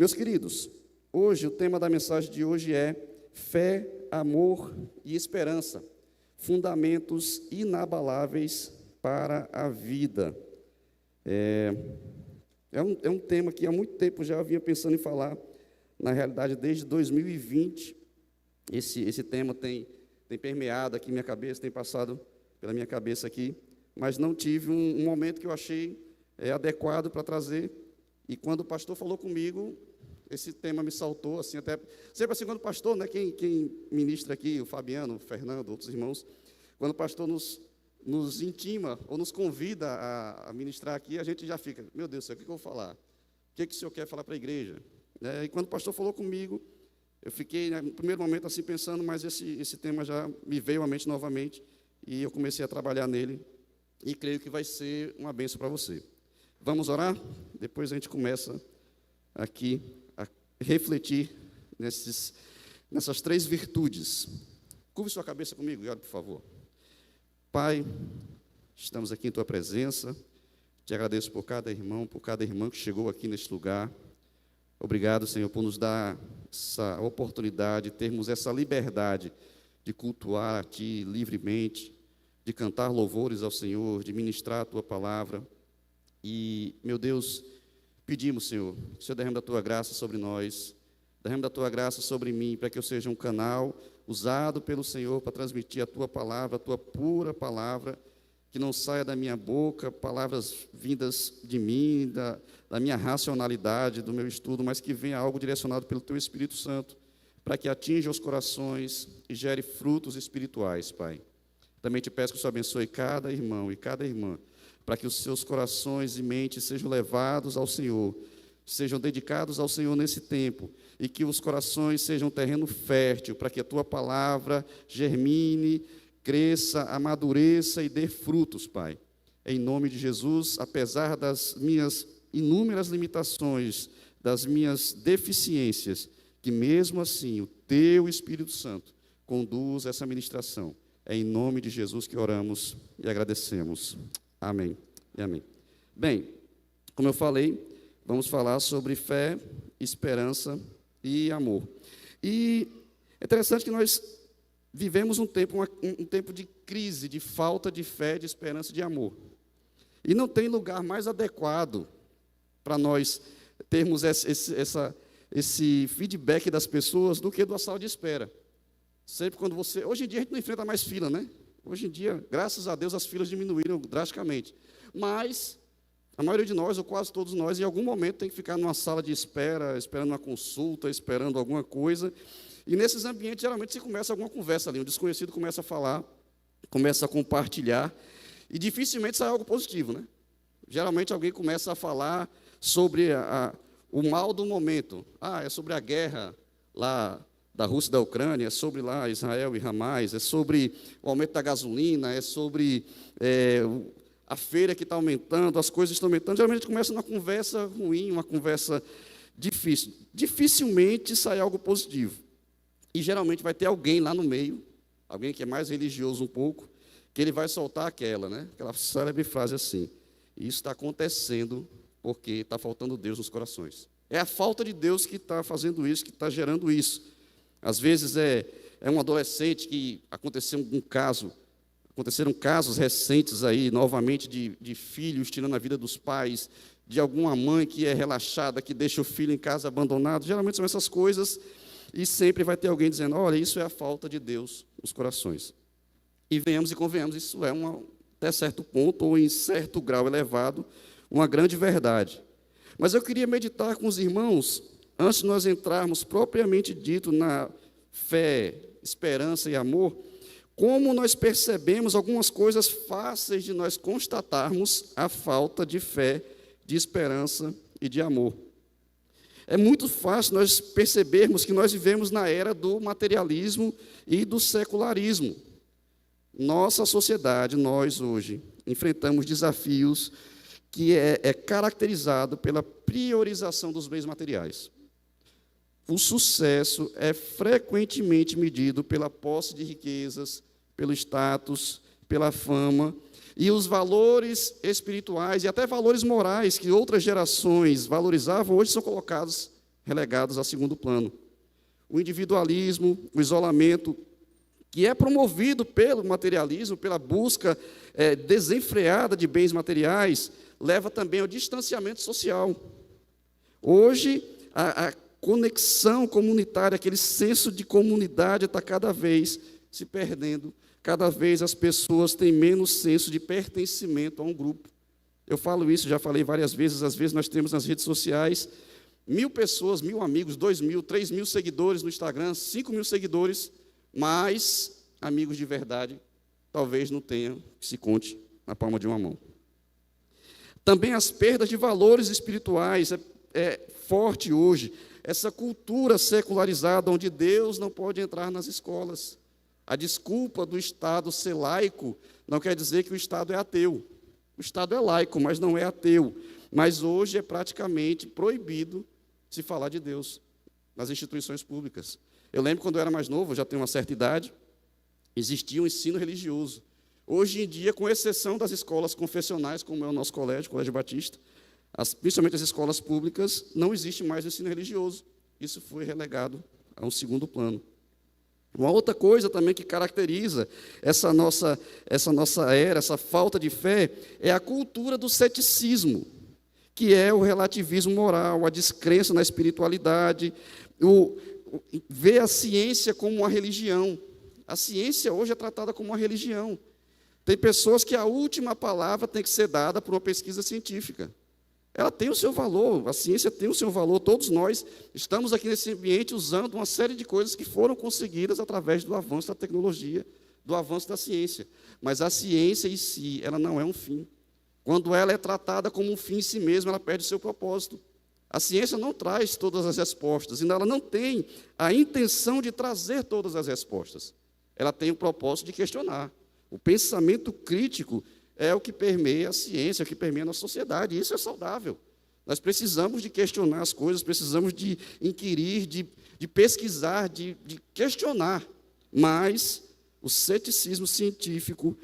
Meus queridos, hoje o tema da mensagem de hoje é fé, amor e esperança, fundamentos inabaláveis para a vida. É um tema que há muito tempo já vinha pensando em falar, na realidade desde 2020, esse tema tem permeado aqui minha cabeça, tem passado pela minha cabeça aqui, mas não tive um momento que eu achei adequado para trazer. E quando o pastor falou comigo, esse tema me saltou, assim, até sempre assim, quando o pastor, né, quem ministra aqui, o Fabiano, o Fernando, outros irmãos, quando o pastor nos intima ou nos convida a ministrar aqui, a gente já fica, meu Deus do céu, o que eu vou falar? O que o senhor quer falar para a igreja? E quando o pastor falou comigo, eu fiquei, no primeiro momento, assim, pensando, mas esse tema já me veio à mente novamente, e eu comecei a trabalhar nele, e creio que vai ser uma bênção para você. Vamos orar? Depois a gente começa aqui a refletir nessas três virtudes. Curve sua cabeça comigo e ore, por favor. Pai, estamos aqui em Tua presença, te agradeço por cada irmão, por cada irmã que chegou aqui neste lugar. Obrigado, Senhor, por nos dar essa oportunidade, termos essa liberdade de cultuar a Ti livremente, de cantar louvores ao Senhor, de ministrar a Tua palavra. E, meu Deus, pedimos, Senhor, que o Senhor derrame da Tua graça sobre nós, derrame da Tua graça sobre mim, para que eu seja um canal usado pelo Senhor para transmitir a Tua palavra, a Tua pura palavra, que não saia da minha boca palavras vindas de mim, da minha racionalidade, do meu estudo, mas que venha algo direcionado pelo Teu Espírito Santo, para que atinja os corações e gere frutos espirituais, Pai. Também te peço que o Senhor abençoe cada irmão e cada irmã, para que os seus corações e mentes sejam levados ao Senhor, sejam dedicados ao Senhor nesse tempo, e que os corações sejam um terreno fértil, para que a Tua palavra germine, cresça, amadureça e dê frutos, Pai. Em nome de Jesus, apesar das minhas inúmeras limitações, das minhas deficiências, que mesmo assim o Teu Espírito Santo conduza essa ministração. É em nome de Jesus que oramos e agradecemos. Amém e amém. Bem, como eu falei, vamos falar sobre fé, esperança e amor. E é interessante que nós vivemos um tempo de crise, de falta de fé, de esperança e de amor. E não tem lugar mais adequado para nós termos esse feedback das pessoas do que do sala de espera. Sempre quando você... Hoje em dia a gente não enfrenta mais fila, né? Hoje em dia, graças a Deus, as filas diminuíram drasticamente. Mas a maioria de nós, ou quase todos nós, em algum momento tem que ficar numa sala de espera, esperando uma consulta, esperando alguma coisa. E nesses ambientes, geralmente, se começa alguma conversa ali. Um desconhecido começa a falar, começa a compartilhar, e dificilmente sai algo positivo, né? Geralmente alguém começa a falar sobre o mal do momento. É sobre a guerra lá da Rússia e da Ucrânia, é sobre lá Israel e Hamas, é sobre o aumento da gasolina, é sobre a feira que está aumentando, as coisas estão aumentando. Geralmente começa uma conversa ruim, uma conversa difícil. Dificilmente sai algo positivo. E geralmente vai ter alguém lá no meio, alguém que é mais religioso um pouco, que ele vai soltar aquela célebre frase assim: isso está acontecendo porque está faltando Deus nos corações. É a falta de Deus que está fazendo isso, que está gerando isso. Às vezes é um adolescente que aconteceram casos recentes aí, novamente, de filhos tirando a vida dos pais, de alguma mãe que é relaxada, que deixa o filho em casa abandonado. Geralmente são essas coisas, e sempre vai ter alguém dizendo: olha, isso é a falta de Deus nos corações. E venhamos e convenhamos, isso é até certo ponto, ou em certo grau elevado, uma grande verdade. Mas eu queria meditar com os irmãos, antes de nós entrarmos propriamente dito na fé, esperança e amor, como nós percebemos algumas coisas fáceis de nós constatarmos a falta de fé, de esperança e de amor. É muito fácil nós percebermos que nós vivemos na era do materialismo e do secularismo. Nossa sociedade, nós hoje, enfrentamos desafios que é caracterizado pela priorização dos bens materiais. O sucesso é frequentemente medido pela posse de riquezas, pelo status, pela fama, e os valores espirituais e até valores morais que outras gerações valorizavam, hoje são colocados relegados a segundo plano. O individualismo, o isolamento, que é promovido pelo materialismo, pela busca desenfreada de bens materiais, leva também ao distanciamento social. Hoje, a conexão comunitária, aquele senso de comunidade está cada vez se perdendo, cada vez as pessoas têm menos senso de pertencimento a um grupo. Eu falo isso, já falei várias vezes, às vezes nós temos nas redes sociais 1.000 pessoas, 1.000 amigos, 2.000, 3.000 seguidores no Instagram, 5.000 seguidores, mas amigos de verdade talvez não tenham, que se conte na palma de uma mão. Também as perdas de valores espirituais, é forte hoje, essa cultura secularizada, onde Deus não pode entrar nas escolas. A desculpa do Estado ser laico não quer dizer que o Estado é ateu. O Estado é laico, mas não é ateu. Mas hoje é praticamente proibido se falar de Deus nas instituições públicas. Eu lembro quando eu era mais novo, já tenho uma certa idade, existia um ensino religioso. Hoje em dia, com exceção das escolas confessionais, como é o nosso colégio, o Colégio Batista, principalmente as escolas públicas, não existe mais o ensino religioso. Isso foi relegado a um segundo plano. Uma outra coisa também que caracteriza essa nossa era, essa falta de fé, é a cultura do ceticismo, que é o relativismo moral, a descrença na espiritualidade, ver a ciência como uma religião. A ciência hoje é tratada como uma religião. Tem pessoas que a última palavra tem que ser dada por uma pesquisa científica. Ela tem o seu valor, a ciência tem o seu valor, todos nós estamos aqui nesse ambiente usando uma série de coisas que foram conseguidas através do avanço da tecnologia, do avanço da ciência. Mas a ciência em si, ela não é um fim. Quando ela é tratada como um fim em si mesma, ela perde o seu propósito. A ciência não traz todas as respostas, e ela não tem a intenção de trazer todas as respostas. Ela tem o propósito de questionar. O pensamento crítico é o que permeia a ciência, é o que permeia a nossa sociedade, e isso é saudável. Nós precisamos de questionar as coisas, precisamos de inquirir, de pesquisar, de questionar, mas o ceticismo científico,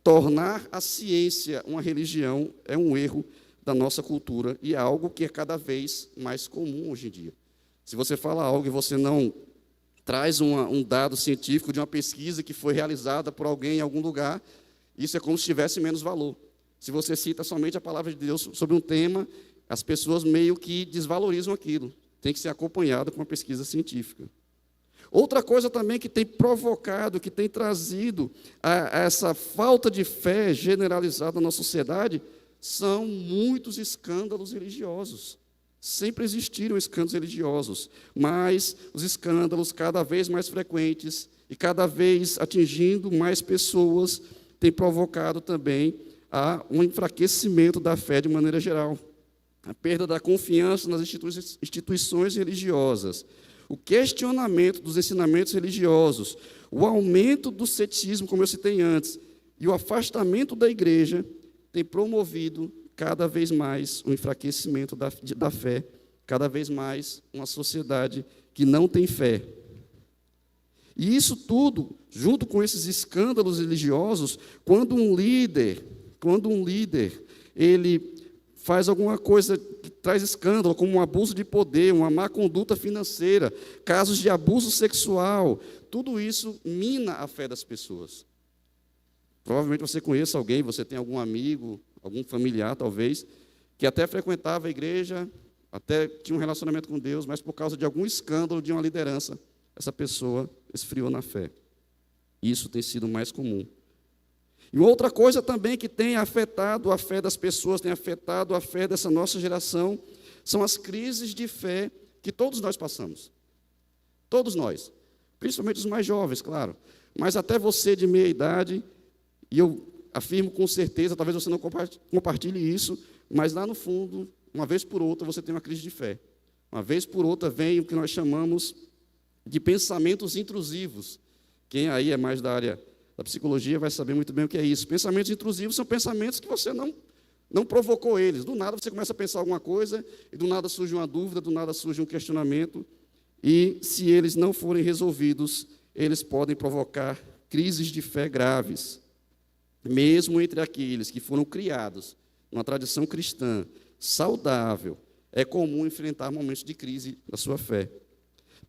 tornar a ciência uma religião, é um erro da nossa cultura, e é algo que é cada vez mais comum hoje em dia. Se você fala algo e você não traz um dado científico de uma pesquisa que foi realizada por alguém em algum lugar, isso é como se tivesse menos valor. Se você cita somente a palavra de Deus sobre um tema, as pessoas meio que desvalorizam aquilo. Tem que ser acompanhado com uma pesquisa científica. Outra coisa também que tem provocado, que tem trazido a essa falta de fé generalizada na sociedade, são muitos escândalos religiosos. Sempre existiram escândalos religiosos, mas os escândalos cada vez mais frequentes e cada vez atingindo mais pessoas têm provocado também um enfraquecimento da fé de maneira geral. A perda da confiança nas instituições religiosas, o questionamento dos ensinamentos religiosos, o aumento do ceticismo, como eu citei antes, e o afastamento da igreja tem promovido cada vez mais o enfraquecimento da fé, cada vez mais uma sociedade que não tem fé. E isso tudo, junto com esses escândalos religiosos, quando um líder, ele faz alguma coisa que traz escândalo, como um abuso de poder, uma má conduta financeira, casos de abuso sexual, tudo isso mina a fé das pessoas. Provavelmente você conhece alguém, você tem algum amigo, algum familiar, talvez, que até frequentava a igreja, até tinha um relacionamento com Deus, mas por causa de algum escândalo de uma liderança, essa pessoa esfriou na fé. Isso tem sido mais comum. E outra coisa também que tem afetado a fé das pessoas, tem afetado a fé dessa nossa geração, são as crises de fé que todos nós passamos. Todos nós. Principalmente os mais jovens, claro. Mas até você de meia idade, e eu afirmo com certeza, talvez você não compartilhe isso, mas lá no fundo, uma vez por outra, você tem uma crise de fé. Uma vez por outra vem o que nós chamamos de pensamentos intrusivos. Quem aí é mais da área da psicologia vai saber muito bem o que é isso. Pensamentos intrusivos são pensamentos que você não provocou eles. Do nada você começa a pensar alguma coisa, e do nada surge uma dúvida, do nada surge um questionamento, e se eles não forem resolvidos, eles podem provocar crises de fé graves. Mesmo entre aqueles que foram criados numa tradição cristã saudável, é comum enfrentar momentos de crise da sua fé.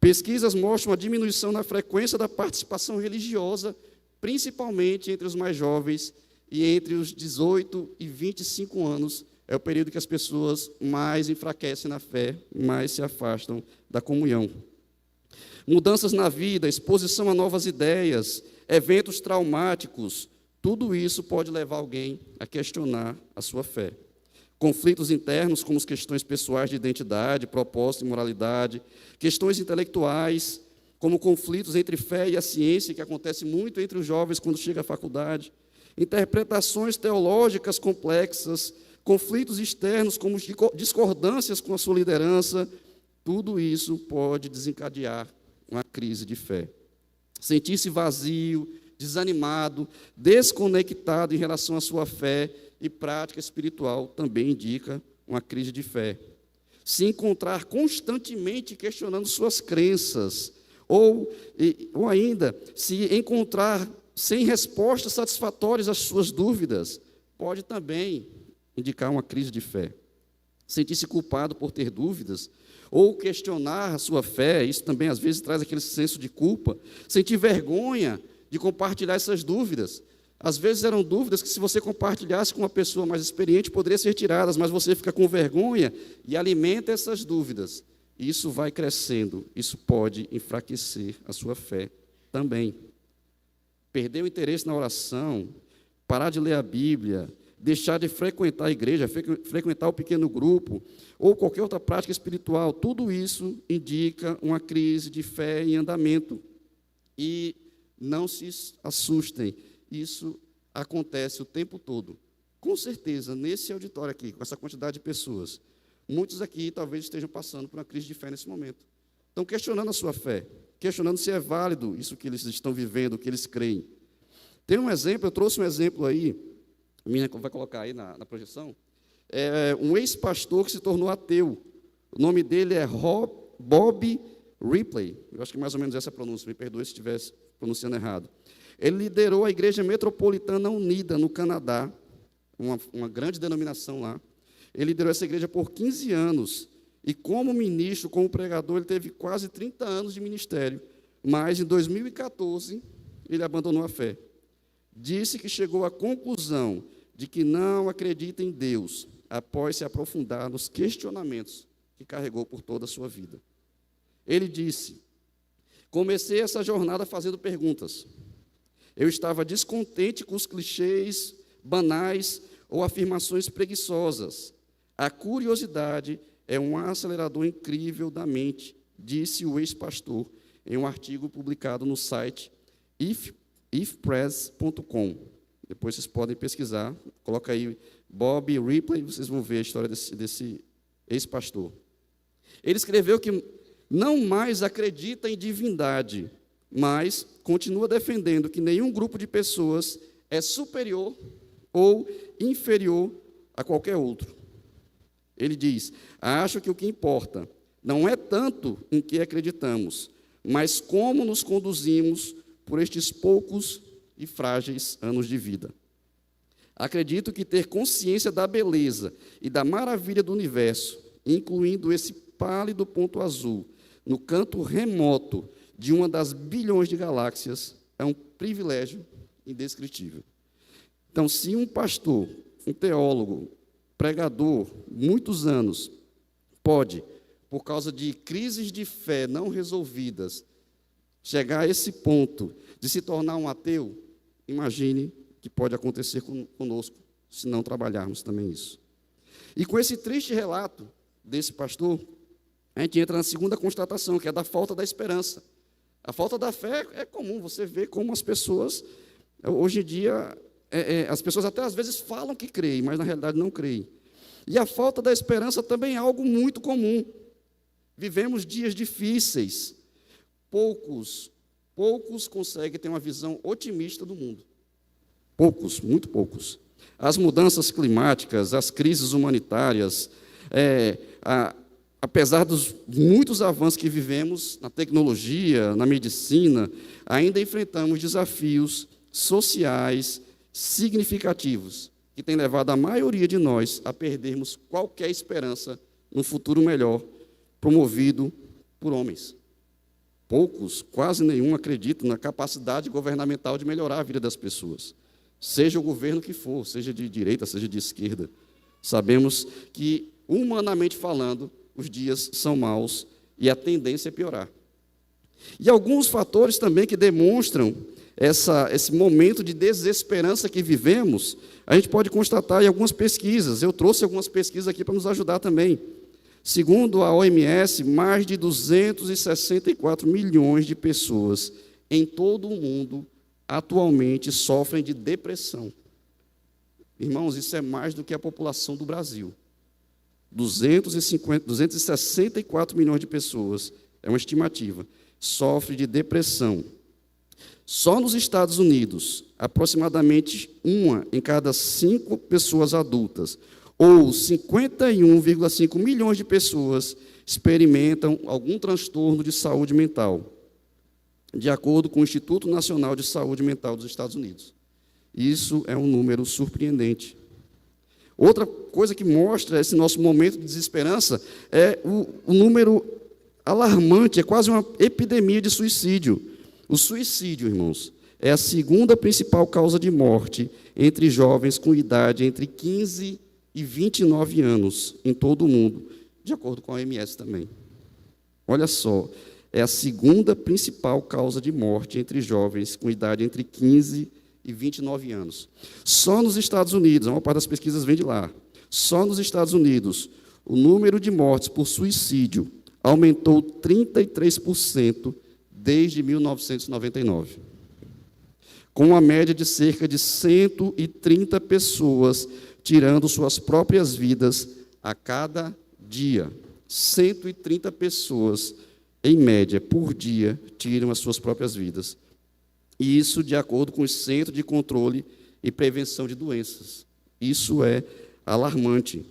Pesquisas mostram a diminuição na frequência da participação religiosa, principalmente entre os mais jovens e entre os 18 e 25 anos, é o período que as pessoas mais enfraquecem na fé, mais se afastam da comunhão. Mudanças na vida, exposição a novas ideias, eventos traumáticos, tudo isso pode levar alguém a questionar a sua fé. Conflitos internos, como as questões pessoais de identidade, propósito e moralidade, questões intelectuais, como conflitos entre fé e a ciência, que acontece muito entre os jovens quando chega à faculdade, interpretações teológicas complexas, conflitos externos, como discordâncias com a sua liderança, tudo isso pode desencadear uma crise de fé. Sentir-se vazio, desanimado, desconectado em relação à sua fé e prática espiritual também indica uma crise de fé. Se encontrar constantemente questionando suas crenças, ou ainda se encontrar sem respostas satisfatórias às suas dúvidas, pode também indicar uma crise de fé. Sentir-se culpado por ter dúvidas, ou questionar a sua fé, isso também às vezes traz aquele senso de culpa, sentir vergonha de compartilhar essas dúvidas. Às vezes eram dúvidas que, se você compartilhasse com uma pessoa mais experiente, poderiam ser tiradas, mas você fica com vergonha e alimenta essas dúvidas. E isso vai crescendo, isso pode enfraquecer a sua fé também. Perder o interesse na oração, parar de ler a Bíblia, deixar de frequentar a igreja, frequentar o pequeno grupo, ou qualquer outra prática espiritual, tudo isso indica uma crise de fé em andamento. E não se assustem, isso acontece o tempo todo. Com certeza, nesse auditório aqui, com essa quantidade de pessoas, muitos aqui talvez estejam passando por uma crise de fé nesse momento. Estão questionando a sua fé, questionando se é válido isso que eles estão vivendo, o que eles creem. Tem um exemplo, eu trouxe um exemplo aí, a menina vai colocar aí na projeção, um ex-pastor que se tornou ateu. O nome dele é Bob Ripley, eu acho que mais ou menos essa é a pronúncia, me perdoe se estiver pronunciando errado. Ele liderou a Igreja Metropolitana Unida, no Canadá, uma grande denominação lá. Ele liderou essa igreja por 15 anos, e como ministro, como pregador, ele teve quase 30 anos de ministério, mas em 2014 ele abandonou a fé. Disse que chegou à conclusão de que não acredita em Deus, após se aprofundar nos questionamentos que carregou por toda a sua vida. Ele disse: comecei essa jornada fazendo perguntas. Eu estava descontente com os clichês banais ou afirmações preguiçosas. A curiosidade é um acelerador incrível da mente, disse o ex-pastor em um artigo publicado no site ifpress.com. Depois vocês podem pesquisar, coloca aí Bob Ripley, vocês vão ver a história desse ex-pastor. Ele escreveu que não mais acredita em divindade, mas continua defendendo que nenhum grupo de pessoas é superior ou inferior a qualquer outro. Ele diz: acho que o que importa não é tanto em que acreditamos, mas como nos conduzimos por estes poucos e frágeis anos de vida. Acredito que ter consciência da beleza e da maravilha do universo, incluindo esse pálido ponto azul, no canto remoto de uma das bilhões de galáxias, é um privilégio indescritível. Então, se um pastor, um teólogo, pregador, muitos anos, pode, por causa de crises de fé não resolvidas, chegar a esse ponto de se tornar um ateu, imagine que pode acontecer conosco, se não trabalharmos também isso. E com esse triste relato desse pastor, a gente entra na segunda constatação, que é da falta da esperança. A falta da fé é comum, você vê como as pessoas, hoje em dia, as pessoas até às vezes falam que creem, mas na realidade não creem. E a falta da esperança também é algo muito comum. Vivemos dias difíceis. Poucos conseguem ter uma visão otimista do mundo. Poucos, muito poucos. As mudanças climáticas, as crises humanitárias, apesar dos muitos avanços que vivemos na tecnologia, na medicina, ainda enfrentamos desafios sociais significativos, que têm levado a maioria de nós a perdermos qualquer esperança num futuro melhor, promovido por homens. Poucos, quase nenhum, acreditam na capacidade governamental de melhorar a vida das pessoas, seja o governo que for, seja de direita, seja de esquerda. Sabemos que, humanamente falando, os dias são maus e a tendência é piorar. E alguns fatores também que demonstram esse momento de desesperança que vivemos, a gente pode constatar em algumas pesquisas. Eu trouxe algumas pesquisas aqui para nos ajudar também. Segundo a OMS, mais de 264 milhões de pessoas em todo o mundo atualmente sofrem de depressão. Irmãos, isso é mais do que a população do Brasil. 264 milhões de pessoas, é uma estimativa, sofrem de depressão. Só nos Estados Unidos, aproximadamente 1 em cada 5 pessoas adultas, ou 51,5 milhões de pessoas, experimentam algum transtorno de saúde mental, de acordo com o Instituto Nacional de Saúde Mental dos Estados Unidos. Isso é um número surpreendente. Outra coisa que mostra esse nosso momento de desesperança é o número alarmante, é quase uma epidemia de suicídio. O suicídio, irmãos, é a segunda principal causa de morte entre jovens com idade entre 15 e 29 anos em todo o mundo, de acordo com a OMS também. Olha só, é a segunda principal causa de morte entre jovens com idade entre 15 e 29 anos. Só nos Estados Unidos, a maior parte das pesquisas vem de lá, só nos Estados Unidos, o número de mortes por suicídio aumentou 33% desde 1999, com uma média de cerca de 130 pessoas tirando suas próprias vidas a cada dia. 130 pessoas, em média, por dia, tiram as suas próprias vidas. E isso de acordo com o Centro de Controle e Prevenção de Doenças. Isso é alarmante.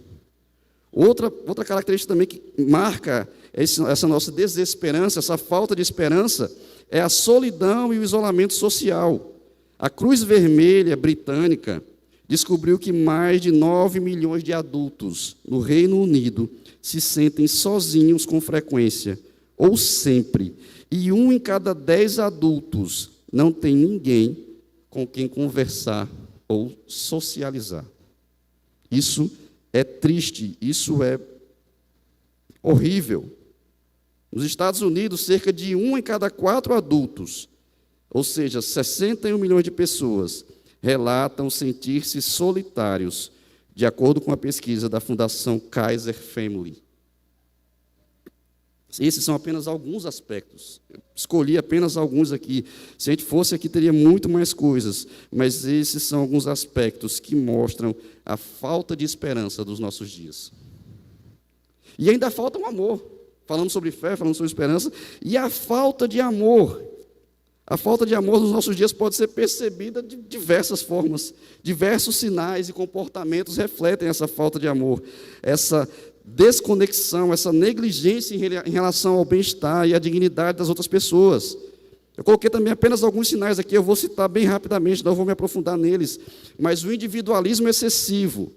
Outra característica também que marca essa nossa desesperança, essa falta de esperança, é a solidão e o isolamento social. A Cruz Vermelha Britânica descobriu que mais de 9 milhões de adultos no Reino Unido se sentem sozinhos com frequência, ou sempre, e 1 em cada 10 adultos não tem ninguém com quem conversar ou socializar. Isso é triste, isso é horrível. Nos Estados Unidos, cerca de 1 em cada 4 adultos, ou seja, 61 milhões de pessoas, relatam sentir-se solitários, de acordo com a pesquisa da Fundação Kaiser Family. Esses são apenas alguns aspectos. Eu escolhi apenas alguns aqui. Se a gente fosse aqui, teria muito mais coisas, mas esses são alguns aspectos que mostram a falta de esperança dos nossos dias. E ainda falta um amor. Falamos sobre fé, falamos sobre esperança, e a falta de amor. A falta de amor nos nossos dias pode ser percebida de diversas formas. Diversos sinais e comportamentos refletem essa falta de amor, essa desconexão, essa negligência em relação ao bem-estar e à dignidade das outras pessoas. Eu coloquei também apenas alguns sinais aqui, eu vou citar bem rapidamente, não vou me aprofundar neles, mas o individualismo excessivo,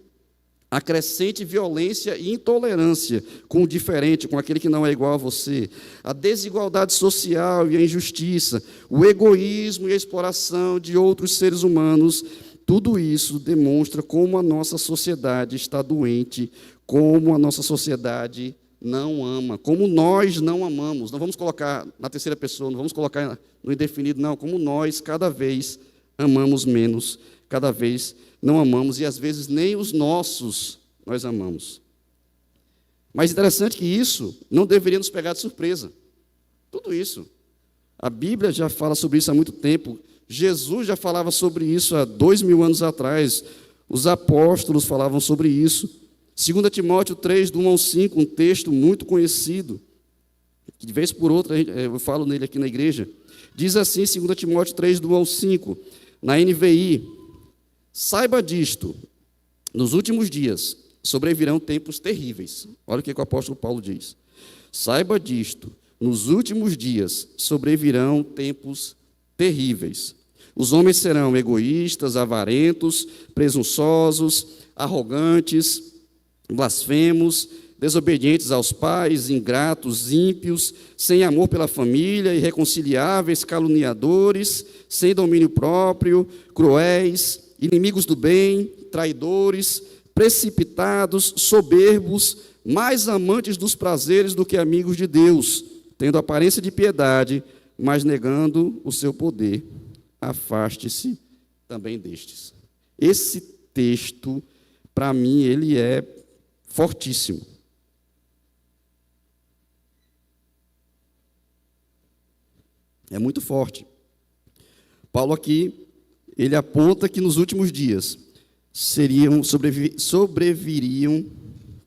a crescente violência e intolerância com o diferente, com aquele que não é igual a você, a desigualdade social e a injustiça, o egoísmo e a exploração de outros seres humanos, tudo isso demonstra como a nossa sociedade está doente, como a nossa sociedade não ama, como nós não amamos. Não vamos colocar na terceira pessoa, não vamos colocar no indefinido, não, como nós cada vez amamos menos, cada vez não amamos, e às vezes nem os nossos nós amamos. Mas interessante que isso não deveria nos pegar de surpresa. Tudo isso. A Bíblia já fala sobre isso há muito tempo. Jesus já falava sobre isso há 2000 anos atrás. Os apóstolos falavam sobre isso. 2 Timóteo 3, do 1 ao 5, um texto muito conhecido, que de vez por outra eu falo nele aqui na igreja. Diz assim, 2 Timóteo 3, do 1 ao 5, na NVI: saiba disto, nos últimos dias sobrevirão tempos terríveis. Olha o que o apóstolo Paulo diz. Saiba disto, nos últimos dias sobrevirão tempos terríveis. Os homens serão egoístas, avarentos, presunçosos, arrogantes, blasfemos, desobedientes aos pais, ingratos, ímpios, sem amor pela família, irreconciliáveis, caluniadores, sem domínio próprio, cruéis, inimigos do bem, traidores, precipitados, soberbos, mais amantes dos prazeres do que amigos de Deus, tendo aparência de piedade, mas negando o seu poder. Afaste-se também destes. Esse texto, para mim, ele é fortíssimo. É muito forte. Paulo aqui, ele aponta que nos últimos dias sobreviriam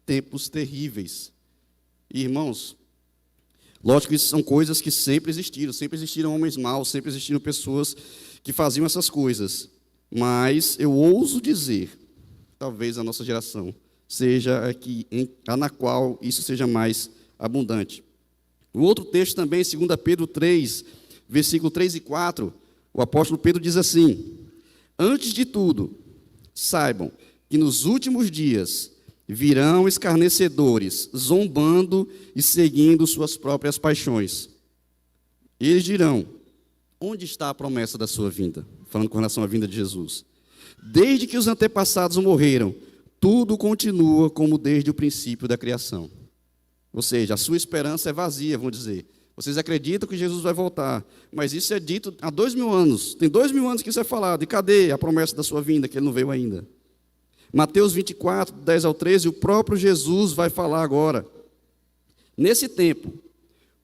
tempos terríveis. E, irmãos, lógico que isso são coisas que sempre existiram homens maus, sempre existiram pessoas que faziam essas coisas. Mas eu ouso dizer, talvez a nossa geração seja a na qual isso seja mais abundante. O outro texto também, 2 Pedro 3, versículo 3 e 4, o apóstolo Pedro diz assim: antes de tudo, saibam que nos últimos dias virão escarnecedores, zombando e seguindo suas próprias paixões. Eles dirão: onde está a promessa da sua vinda? Falando com relação à vinda de Jesus. Desde que os antepassados morreram, tudo continua como desde o princípio da criação. Ou seja, a sua esperança é vazia, vamos dizer. Vocês acreditam que Jesus vai voltar, mas isso é dito há 2000 anos. Tem 2000 anos que isso é falado. E cadê a promessa da sua vinda, que ele não veio ainda? Mateus 24, 10 ao 13, o próprio Jesus vai falar agora. Nesse tempo,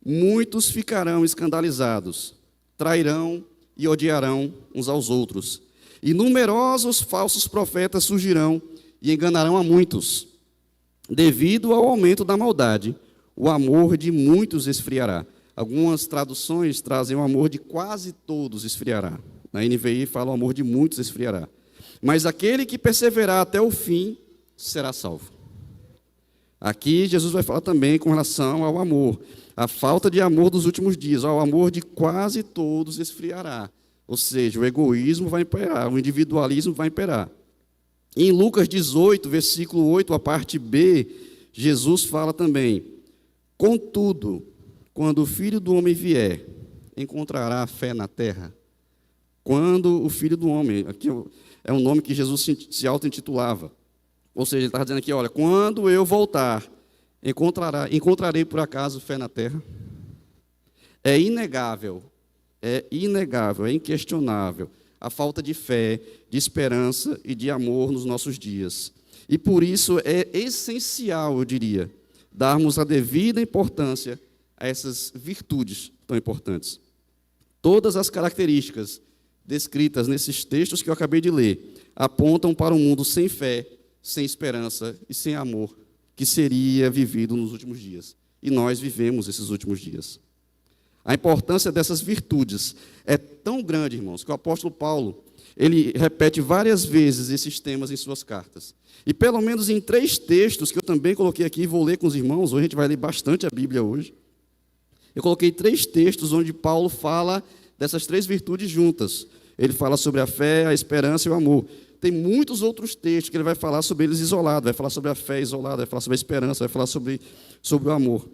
muitos ficarão escandalizados, trairão e odiarão uns aos outros. E numerosos falsos profetas surgirão e enganarão a muitos. Devido ao aumento da maldade, o amor de muitos esfriará. Algumas traduções trazem o amor de quase todos esfriará. Na NVI fala o amor de muitos esfriará. Mas aquele que perseverar até o fim será salvo. Aqui Jesus vai falar também com relação ao amor. A falta de amor dos últimos dias, o amor de quase todos esfriará. Ou seja, o egoísmo vai imperar, o individualismo vai imperar. Em Lucas 18, versículo 8, a parte B, Jesus fala também: contudo, quando o Filho do Homem vier, encontrará fé na terra? Quando o Filho do Homem, aqui é um nome que Jesus se auto-intitulava. Ou seja, ele está dizendo aqui, olha, quando eu voltar, encontrarei por acaso fé na terra? É inegável, é inquestionável a falta de fé, de esperança e de amor nos nossos dias. E por isso é essencial, eu diria, darmos a devida importância a essas virtudes tão importantes. Todas as características descritas nesses textos que eu acabei de ler apontam para um mundo sem fé, sem esperança e sem amor, que seria vivido nos últimos dias. E nós vivemos esses últimos dias. A importância dessas virtudes é tão grande, irmãos, que o apóstolo Paulo, ele repete várias vezes esses temas em suas cartas. E pelo menos em 3 textos, que eu também coloquei aqui, vou ler com os irmãos, hoje a gente vai ler bastante a Bíblia hoje. Eu coloquei 3 textos onde Paulo fala dessas 3 virtudes juntas. Ele fala sobre a fé, a esperança e o amor. Tem muitos outros textos que ele vai falar sobre eles isolados, vai falar sobre a fé isolada, vai falar sobre a esperança, vai falar sobre o amor.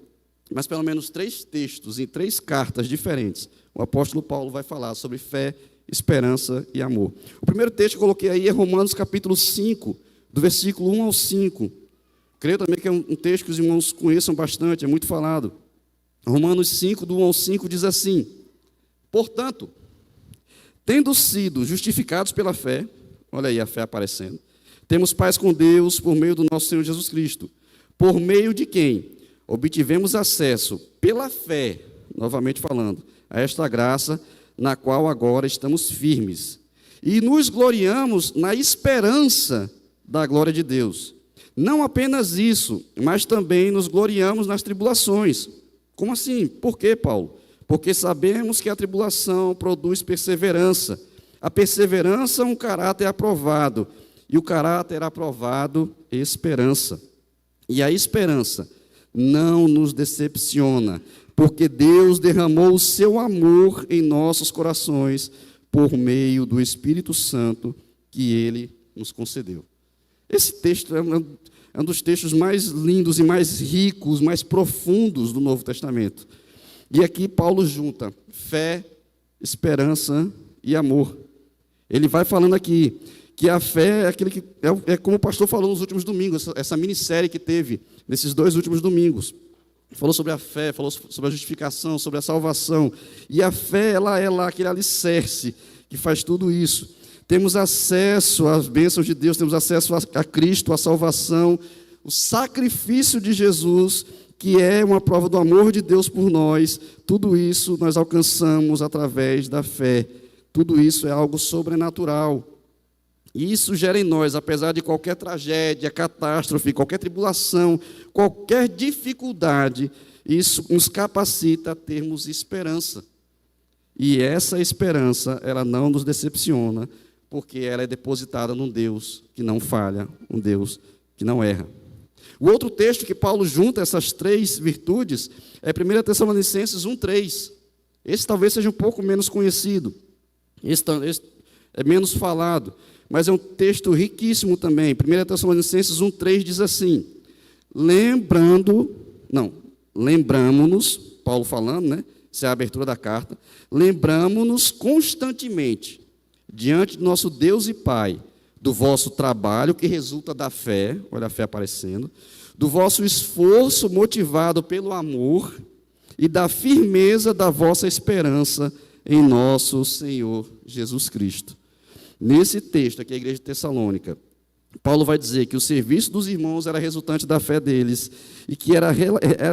Mas pelo menos 3 textos, em 3 cartas diferentes, o apóstolo Paulo vai falar sobre fé, esperança e amor. O primeiro texto que eu coloquei aí é Romanos capítulo 5, do versículo 1 ao 5. Creio também que é um texto que os irmãos conheçam bastante, é muito falado. Romanos 5, do 1 ao 5, diz assim: portanto, tendo sido justificados pela fé, olha aí a fé aparecendo, temos paz com Deus por meio do nosso Senhor Jesus Cristo, por meio de quem obtivemos acesso pela fé, novamente falando, a esta graça na qual agora estamos firmes. E nos gloriamos na esperança da glória de Deus. Não apenas isso, mas também nos gloriamos nas tribulações. Como assim? Por quê, Paulo? Porque sabemos que a tribulação produz perseverança. A perseverança é um caráter aprovado. E o caráter aprovado, esperança. E a esperança não nos decepciona, porque Deus derramou o seu amor em nossos corações por meio do Espírito Santo que Ele nos concedeu. Esse texto é é um dos textos mais lindos e mais ricos, mais profundos do Novo Testamento. E aqui Paulo junta fé, esperança e amor. Ele vai falando aqui que a fé é aquele que é como o pastor falou nos últimos domingos, essa minissérie que teve nesses 2 últimos domingos. Falou sobre a fé, falou sobre a justificação, sobre a salvação. E a fé, ela é lá aquele alicerce que faz tudo isso. Temos acesso às bênçãos de Deus, temos acesso a Cristo, à salvação, o sacrifício de Jesus, que é uma prova do amor de Deus por nós. Tudo isso nós alcançamos através da fé. Tudo isso é algo sobrenatural. E isso gera em nós, apesar de qualquer tragédia, catástrofe, qualquer tribulação, qualquer dificuldade, isso nos capacita a termos esperança. E essa esperança, ela não nos decepciona, porque ela é depositada num Deus que não falha, um Deus que não erra. O outro texto que Paulo junta essas 3 virtudes é 1 Tessalonicenses 1:3. Esse talvez seja um pouco menos conhecido, esse é menos falado, mas é um texto riquíssimo também. 1 Tessalonicenses 1:3 diz assim: lembramo-nos, Paulo falando, né? Essa é a abertura da carta. Lembramo-nos constantemente, diante do nosso Deus e Pai, do vosso trabalho que resulta da fé, olha a fé aparecendo, do vosso esforço motivado pelo amor e da firmeza da vossa esperança em nosso Senhor Jesus Cristo. Nesse texto aqui, a igreja de Tessalônica, Paulo vai dizer que o serviço dos irmãos era resultante da fé deles e que era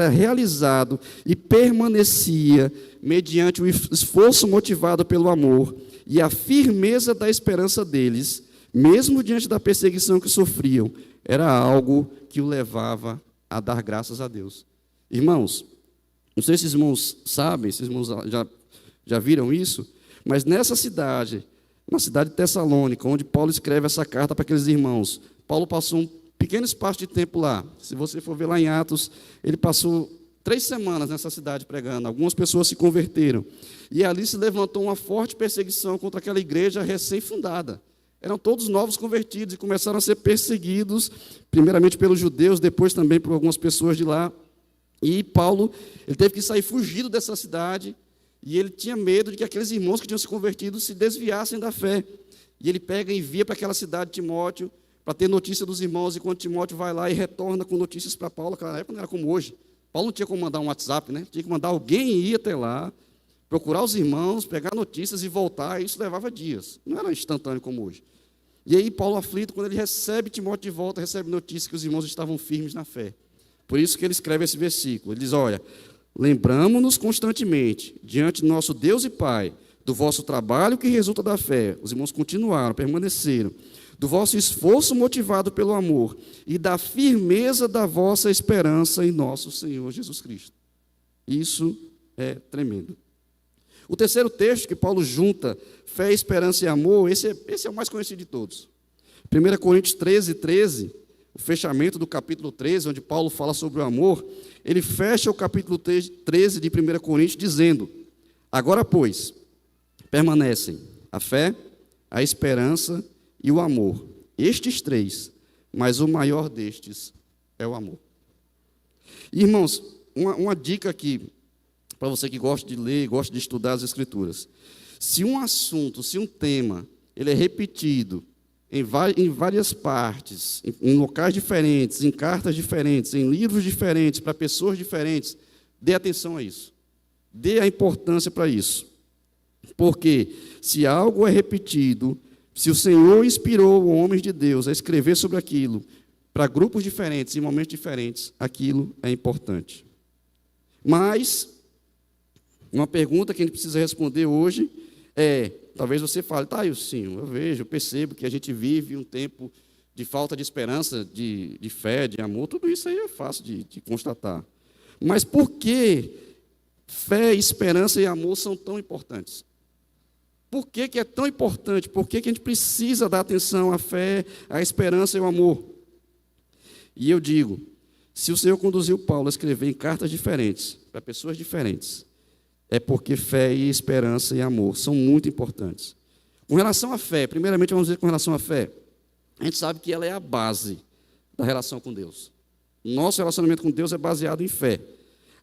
realizado e permanecia mediante o esforço motivado pelo amor e a firmeza da esperança deles, mesmo diante da perseguição que sofriam, era algo que o levava a dar graças a Deus. Irmãos, não sei se os irmãos sabem, se os irmãos já viram isso, mas nessa cidade, na cidade de Tessalônica, onde Paulo escreve essa carta para aqueles irmãos, Paulo passou um pequeno espaço de tempo lá. Se você for ver lá em Atos, ele passou 3 semanas nessa cidade pregando. Algumas pessoas se converteram. E ali se levantou uma forte perseguição contra aquela igreja recém-fundada. Eram todos novos convertidos e começaram a ser perseguidos, primeiramente pelos judeus, depois também por algumas pessoas de lá. E Paulo, ele teve que sair fugido dessa cidade, e ele tinha medo de que aqueles irmãos que tinham se convertido se desviassem da fé. E ele pega e envia para aquela cidade Timóteo, para ter notícia dos irmãos, e quando Timóteo vai lá e retorna com notícias para Paulo, naquela época não era como hoje. Paulo não tinha como mandar um WhatsApp, né? Tinha que mandar alguém ir até lá, procurar os irmãos, pegar notícias e voltar, e isso levava dias. Não era instantâneo como hoje. E aí Paulo, aflito, quando ele recebe Timóteo de volta, recebe notícia que os irmãos estavam firmes na fé. Por isso que ele escreve esse versículo. Ele diz, olha, lembramo-nos constantemente, diante do nosso Deus e Pai, do vosso trabalho que resulta da fé. Os irmãos continuaram, permaneceram. Do vosso esforço motivado pelo amor e da firmeza da vossa esperança em nosso Senhor Jesus Cristo. Isso é tremendo. O terceiro texto que Paulo junta, fé, esperança e amor, esse é o mais conhecido de todos. 1 Coríntios 13, o fechamento do capítulo 13, onde Paulo fala sobre o amor, ele fecha o capítulo 13 de 1 Coríntios dizendo, agora, pois, permanecem a fé, a esperança e o amor. Estes 3, mas o maior destes é o amor. Irmãos, uma dica aqui, para você que gosta de ler, gosta de estudar as Escrituras. Se um assunto, se um tema, ele é repetido em várias partes, em locais diferentes, em cartas diferentes, em livros diferentes, para pessoas diferentes, dê atenção a isso. Dê a importância para isso. Porque se algo é repetido, se o Senhor inspirou homens de Deus a escrever sobre aquilo, para grupos diferentes, em momentos diferentes, aquilo é importante. Mas uma pergunta que a gente precisa responder hoje é, talvez você fale, tá, sim, eu vejo, eu percebo que a gente vive um tempo de falta de esperança, de fé, de amor, tudo isso aí é fácil de constatar. Mas por que fé, esperança e amor são tão importantes? Por que é tão importante? Por que a gente precisa dar atenção à fé, à esperança e ao amor? E eu digo, se o Senhor conduziu Paulo a escrever em cartas diferentes, para pessoas diferentes, é porque fé e esperança e amor são muito importantes. Com relação à fé, primeiramente vamos dizer com relação à fé, a gente sabe que ela é a base da relação com Deus. Nosso relacionamento com Deus é baseado em fé.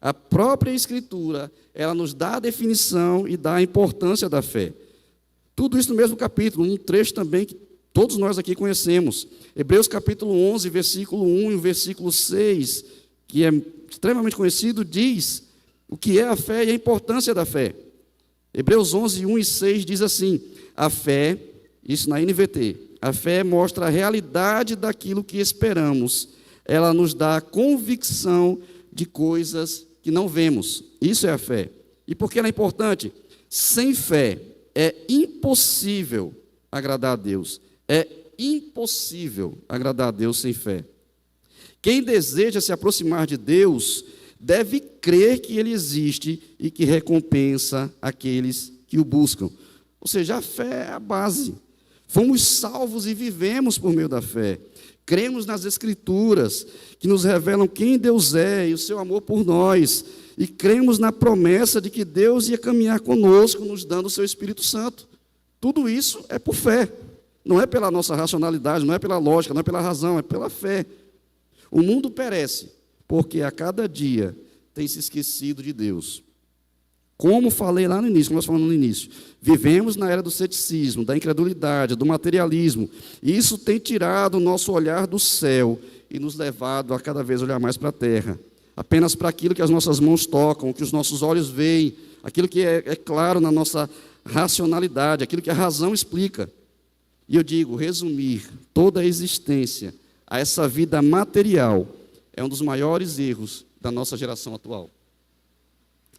A própria Escritura, ela nos dá a definição e dá a importância da fé. Tudo isso no mesmo capítulo, um trecho também que todos nós aqui conhecemos. Hebreus capítulo 11, versículo 1 e o versículo 6, que é extremamente conhecido, diz o que é a fé e a importância da fé. Hebreus 11, 1 e 6 diz assim: a fé, isso na NVT, a fé mostra a realidade daquilo que esperamos. Ela nos dá a convicção de coisas que não vemos. Isso é a fé. E por que ela é importante? Sem fé é impossível agradar a Deus. É impossível agradar a Deus sem fé. Quem deseja se aproximar de Deus deve crer que Ele existe e que recompensa aqueles que o buscam. Ou seja, a fé é a base. Fomos salvos e vivemos por meio da fé. Cremos nas Escrituras, que nos revelam quem Deus é e o seu amor por nós. E cremos na promessa de que Deus ia caminhar conosco, nos dando o seu Espírito Santo. Tudo isso é por fé. Não é pela nossa racionalidade, não é pela lógica, não é pela razão, é pela fé. O mundo perece, porque a cada dia tem se esquecido de Deus. Como falei lá no início, como nós falamos no início, vivemos na era do ceticismo, da incredulidade, do materialismo. E isso tem tirado o nosso olhar do céu e nos levado a cada vez olhar mais para a terra. Apenas para aquilo que as nossas mãos tocam, o que os nossos olhos veem, aquilo que é claro na nossa racionalidade, aquilo que a razão explica. E eu digo, resumir toda a existência a essa vida material é um dos maiores erros da nossa geração atual.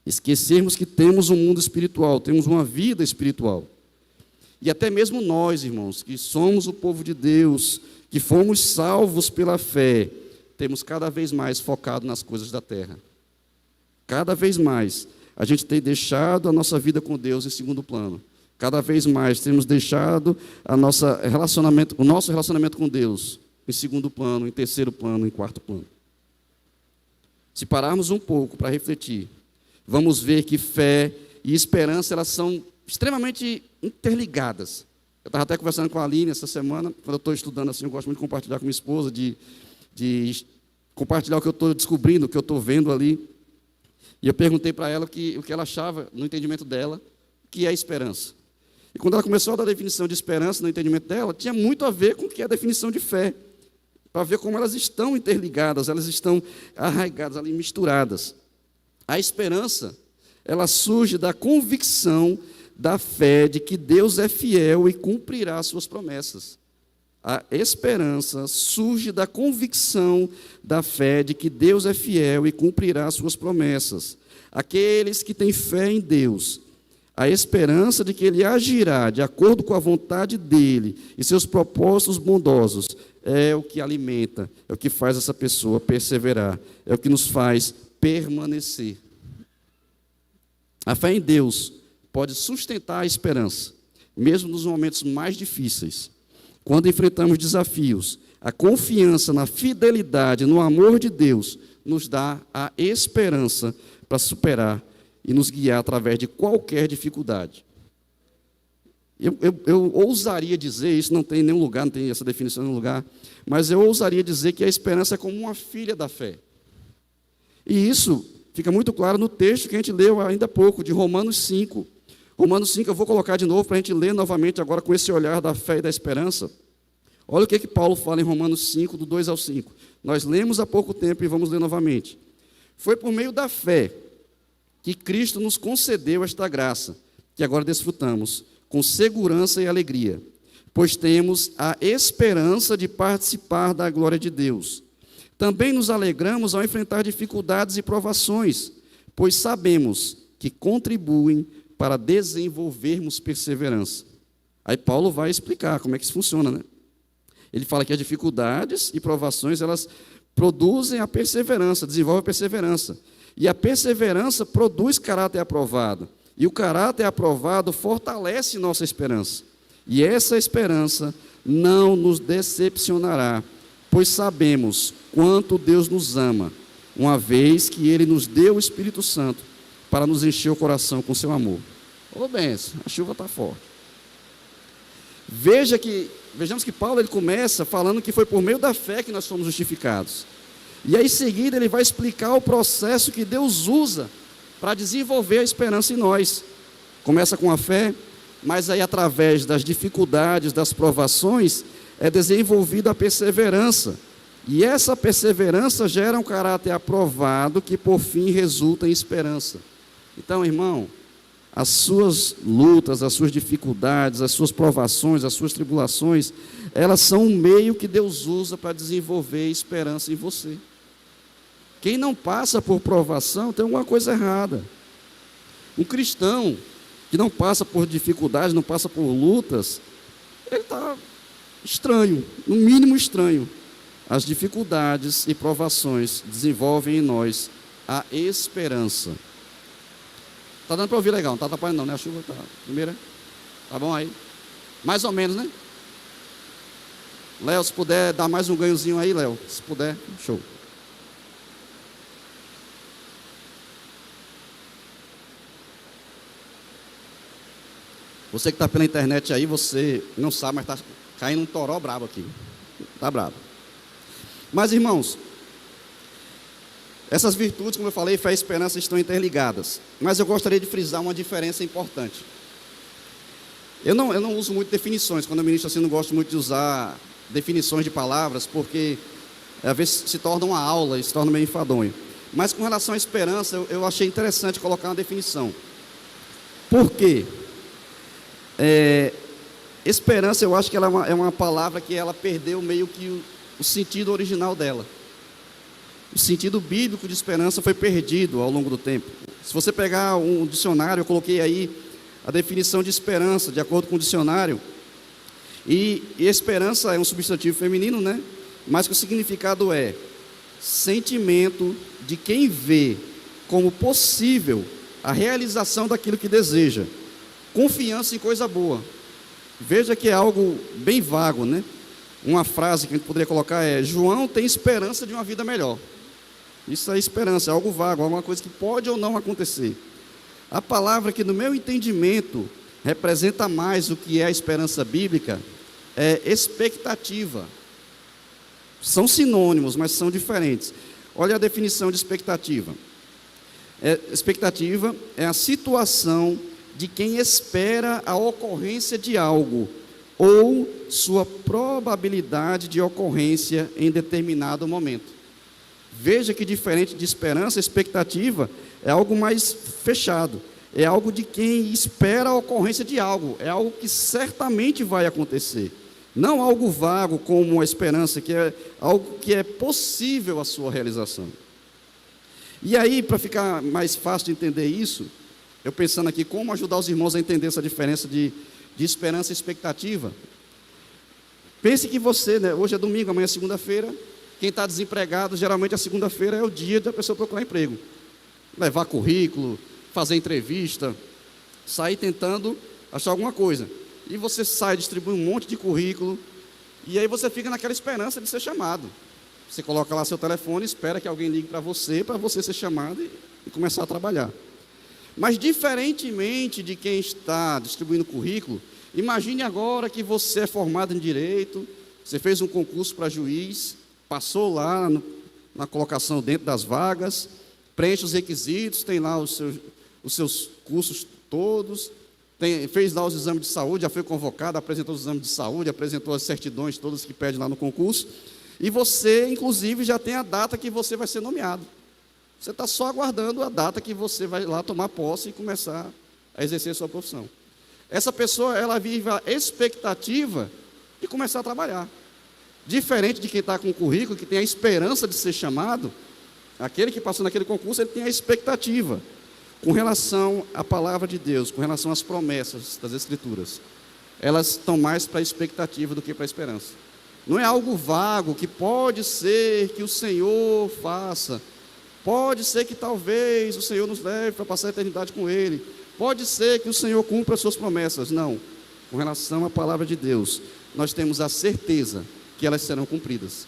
Esquecermos que temos um mundo espiritual, temos uma vida espiritual. E até mesmo nós, irmãos, que somos o povo de Deus, que fomos salvos pela fé, temos cada vez mais focado nas coisas da terra. Cada vez mais a gente tem deixado a nossa vida com Deus em segundo plano. Cada vez mais temos deixado o nosso relacionamento com Deus em segundo plano, em terceiro plano, em quarto plano. Se pararmos um pouco para refletir, vamos ver que fé e esperança, elas são extremamente interligadas. Eu estava até conversando com a Aline essa semana, quando eu estou estudando assim, eu gosto muito de compartilhar com minha esposa, de compartilhar o que eu estou descobrindo, o que eu estou vendo ali. E eu perguntei para ela o que ela achava, no entendimento dela, que é esperança. E quando ela começou a dar a definição de esperança no entendimento dela, tinha muito a ver com o que é a definição de fé, para ver como elas estão interligadas, elas estão arraigadas ali, misturadas. A esperança, ela surge da convicção da fé de que Deus é fiel e cumprirá as suas promessas. A esperança surge da convicção da fé de que Deus é fiel e cumprirá as suas promessas. Aqueles que têm fé em Deus, a esperança de que Ele agirá de acordo com a vontade dEle e seus propósitos bondosos é o que alimenta, é o que faz essa pessoa perseverar, é o que nos faz permanecer. A fé em Deus pode sustentar a esperança, mesmo nos momentos mais difíceis. Quando enfrentamos desafios, a confiança na fidelidade, no amor de Deus, nos dá a esperança para superar e nos guiar através de qualquer dificuldade. Eu ousaria dizer, isso não tem em nenhum lugar, não tem essa definição em nenhum lugar, mas eu ousaria dizer que a esperança é como uma filha da fé. E isso fica muito claro no texto que a gente leu ainda há pouco, de Romanos 5. Romanos 5 eu vou colocar de novo para a gente ler novamente agora com esse olhar da fé e da esperança. Olha o que Paulo fala em Romanos 5, do 2 ao 5. Nós lemos há pouco tempo e vamos ler novamente. Foi por meio da fé que Cristo nos concedeu esta graça, que agora desfrutamos, com segurança e alegria, pois temos a esperança de participar da glória de Deus. Também nos alegramos ao enfrentar dificuldades e provações, pois sabemos que contribuem para desenvolvermos perseverança. Aí Paulo vai explicar como é que isso funciona, né? Ele fala que as dificuldades e provações, elas produzem a perseverança, desenvolvem a perseverança. E a perseverança produz caráter aprovado. E o caráter aprovado fortalece nossa esperança. E essa esperança não nos decepcionará, pois sabemos quanto Deus nos ama, uma vez que Ele nos deu o Espírito Santo para nos encher o coração com seu amor. Ô, benção, a chuva está forte. Vejamos que Paulo ele começa falando que foi por meio da fé que nós fomos justificados. E aí, em seguida, ele vai explicar o processo que Deus usa para desenvolver a esperança em nós. Começa com a fé, mas aí, através das dificuldades, das provações, é desenvolvida a perseverança. E essa perseverança gera um caráter aprovado que, por fim, resulta em esperança. Então, irmão, as suas lutas, as suas dificuldades, as suas provações, as suas tribulações, elas são um meio que Deus usa para desenvolver esperança em você. Quem não passa por provação tem alguma coisa errada. Um cristão que não passa por dificuldades, não passa por lutas, ele está estranho, no mínimo estranho. As dificuldades e provações desenvolvem em nós a esperança. Está dando para ouvir legal, não está atrapalhando não, né? A chuva está. Primeira. Tá bom aí? Mais ou menos, né? Léo, se puder dar mais um ganhozinho aí, Léo. Se puder, show. Você que está pela internet aí, você não sabe, mas está caindo um toró brabo aqui. Está brabo. Mas, irmãos, essas virtudes, como eu falei, fé e esperança estão interligadas. Mas eu gostaria de frisar uma diferença importante. Eu não uso muito definições. Quando eu ministro assim, não gosto muito de usar definições de palavras, porque às vezes se torna uma aula e se torna meio enfadonho. Mas com relação à esperança, eu achei interessante colocar uma definição. Por quê? Esperança, eu acho que ela é uma palavra que ela perdeu meio que o sentido original dela. O sentido bíblico de esperança foi perdido ao longo do tempo. Se você pegar um dicionário, eu coloquei aí a definição de esperança, de acordo com o dicionário. E esperança é um substantivo feminino, né? Mas que o significado é sentimento de quem vê como possível a realização daquilo que deseja. Confiança em coisa boa. Veja que é algo bem vago, né? Uma frase que a gente poderia colocar é: João tem esperança de uma vida melhor. Isso é esperança, é algo vago, é alguma coisa que pode ou não acontecer. A palavra que, no meu entendimento, representa mais o que é a esperança bíblica é expectativa. São sinônimos, mas são diferentes. Olha a definição de expectativa. Expectativa é a situação de quem espera a ocorrência de algo ou sua probabilidade de ocorrência em determinado momento. Veja que diferente de esperança, expectativa é algo mais fechado, é algo de quem espera a ocorrência de algo, é algo que certamente vai acontecer, não algo vago como a esperança, que é algo que é possível a sua realização. E aí, para ficar mais fácil de entender isso, eu pensando aqui como ajudar os irmãos a entender essa diferença de esperança e expectativa. Pense que você, né, hoje é domingo, amanhã é segunda-feira. Quem está desempregado, geralmente a segunda-feira é o dia da pessoa procurar emprego. Levar currículo, fazer entrevista, sair tentando achar alguma coisa. E você sai, distribui um monte de currículo, e aí você fica naquela esperança de ser chamado. Você coloca lá seu telefone, espera que alguém ligue para você ser chamado e começar a trabalhar. Mas, diferentemente de quem está distribuindo currículo, imagine agora que você é formado em Direito, você fez um concurso para juiz, passou lá na colocação dentro das vagas, preenche os requisitos, tem lá os seus cursos todos, fez lá os exames de saúde, já foi convocado, apresentou os exames de saúde, apresentou as certidões todas que pede lá no concurso, e você, inclusive, já tem a data que você vai ser nomeado. Você está só aguardando a data que você vai lá tomar posse e começar a exercer a sua profissão. Essa pessoa, ela vive a expectativa de começar a trabalhar. Diferente de quem está com o currículo, que tem a esperança de ser chamado, aquele que passou naquele concurso, ele tem a expectativa. Com relação à palavra de Deus, com relação às promessas das Escrituras, elas estão mais para a expectativa do que para a esperança. Não é algo vago, que pode ser que o Senhor faça, pode ser que talvez o Senhor nos leve para passar a eternidade com Ele, pode ser que o Senhor cumpra as suas promessas. Não, com relação à palavra de Deus, nós temos a certeza que elas serão cumpridas.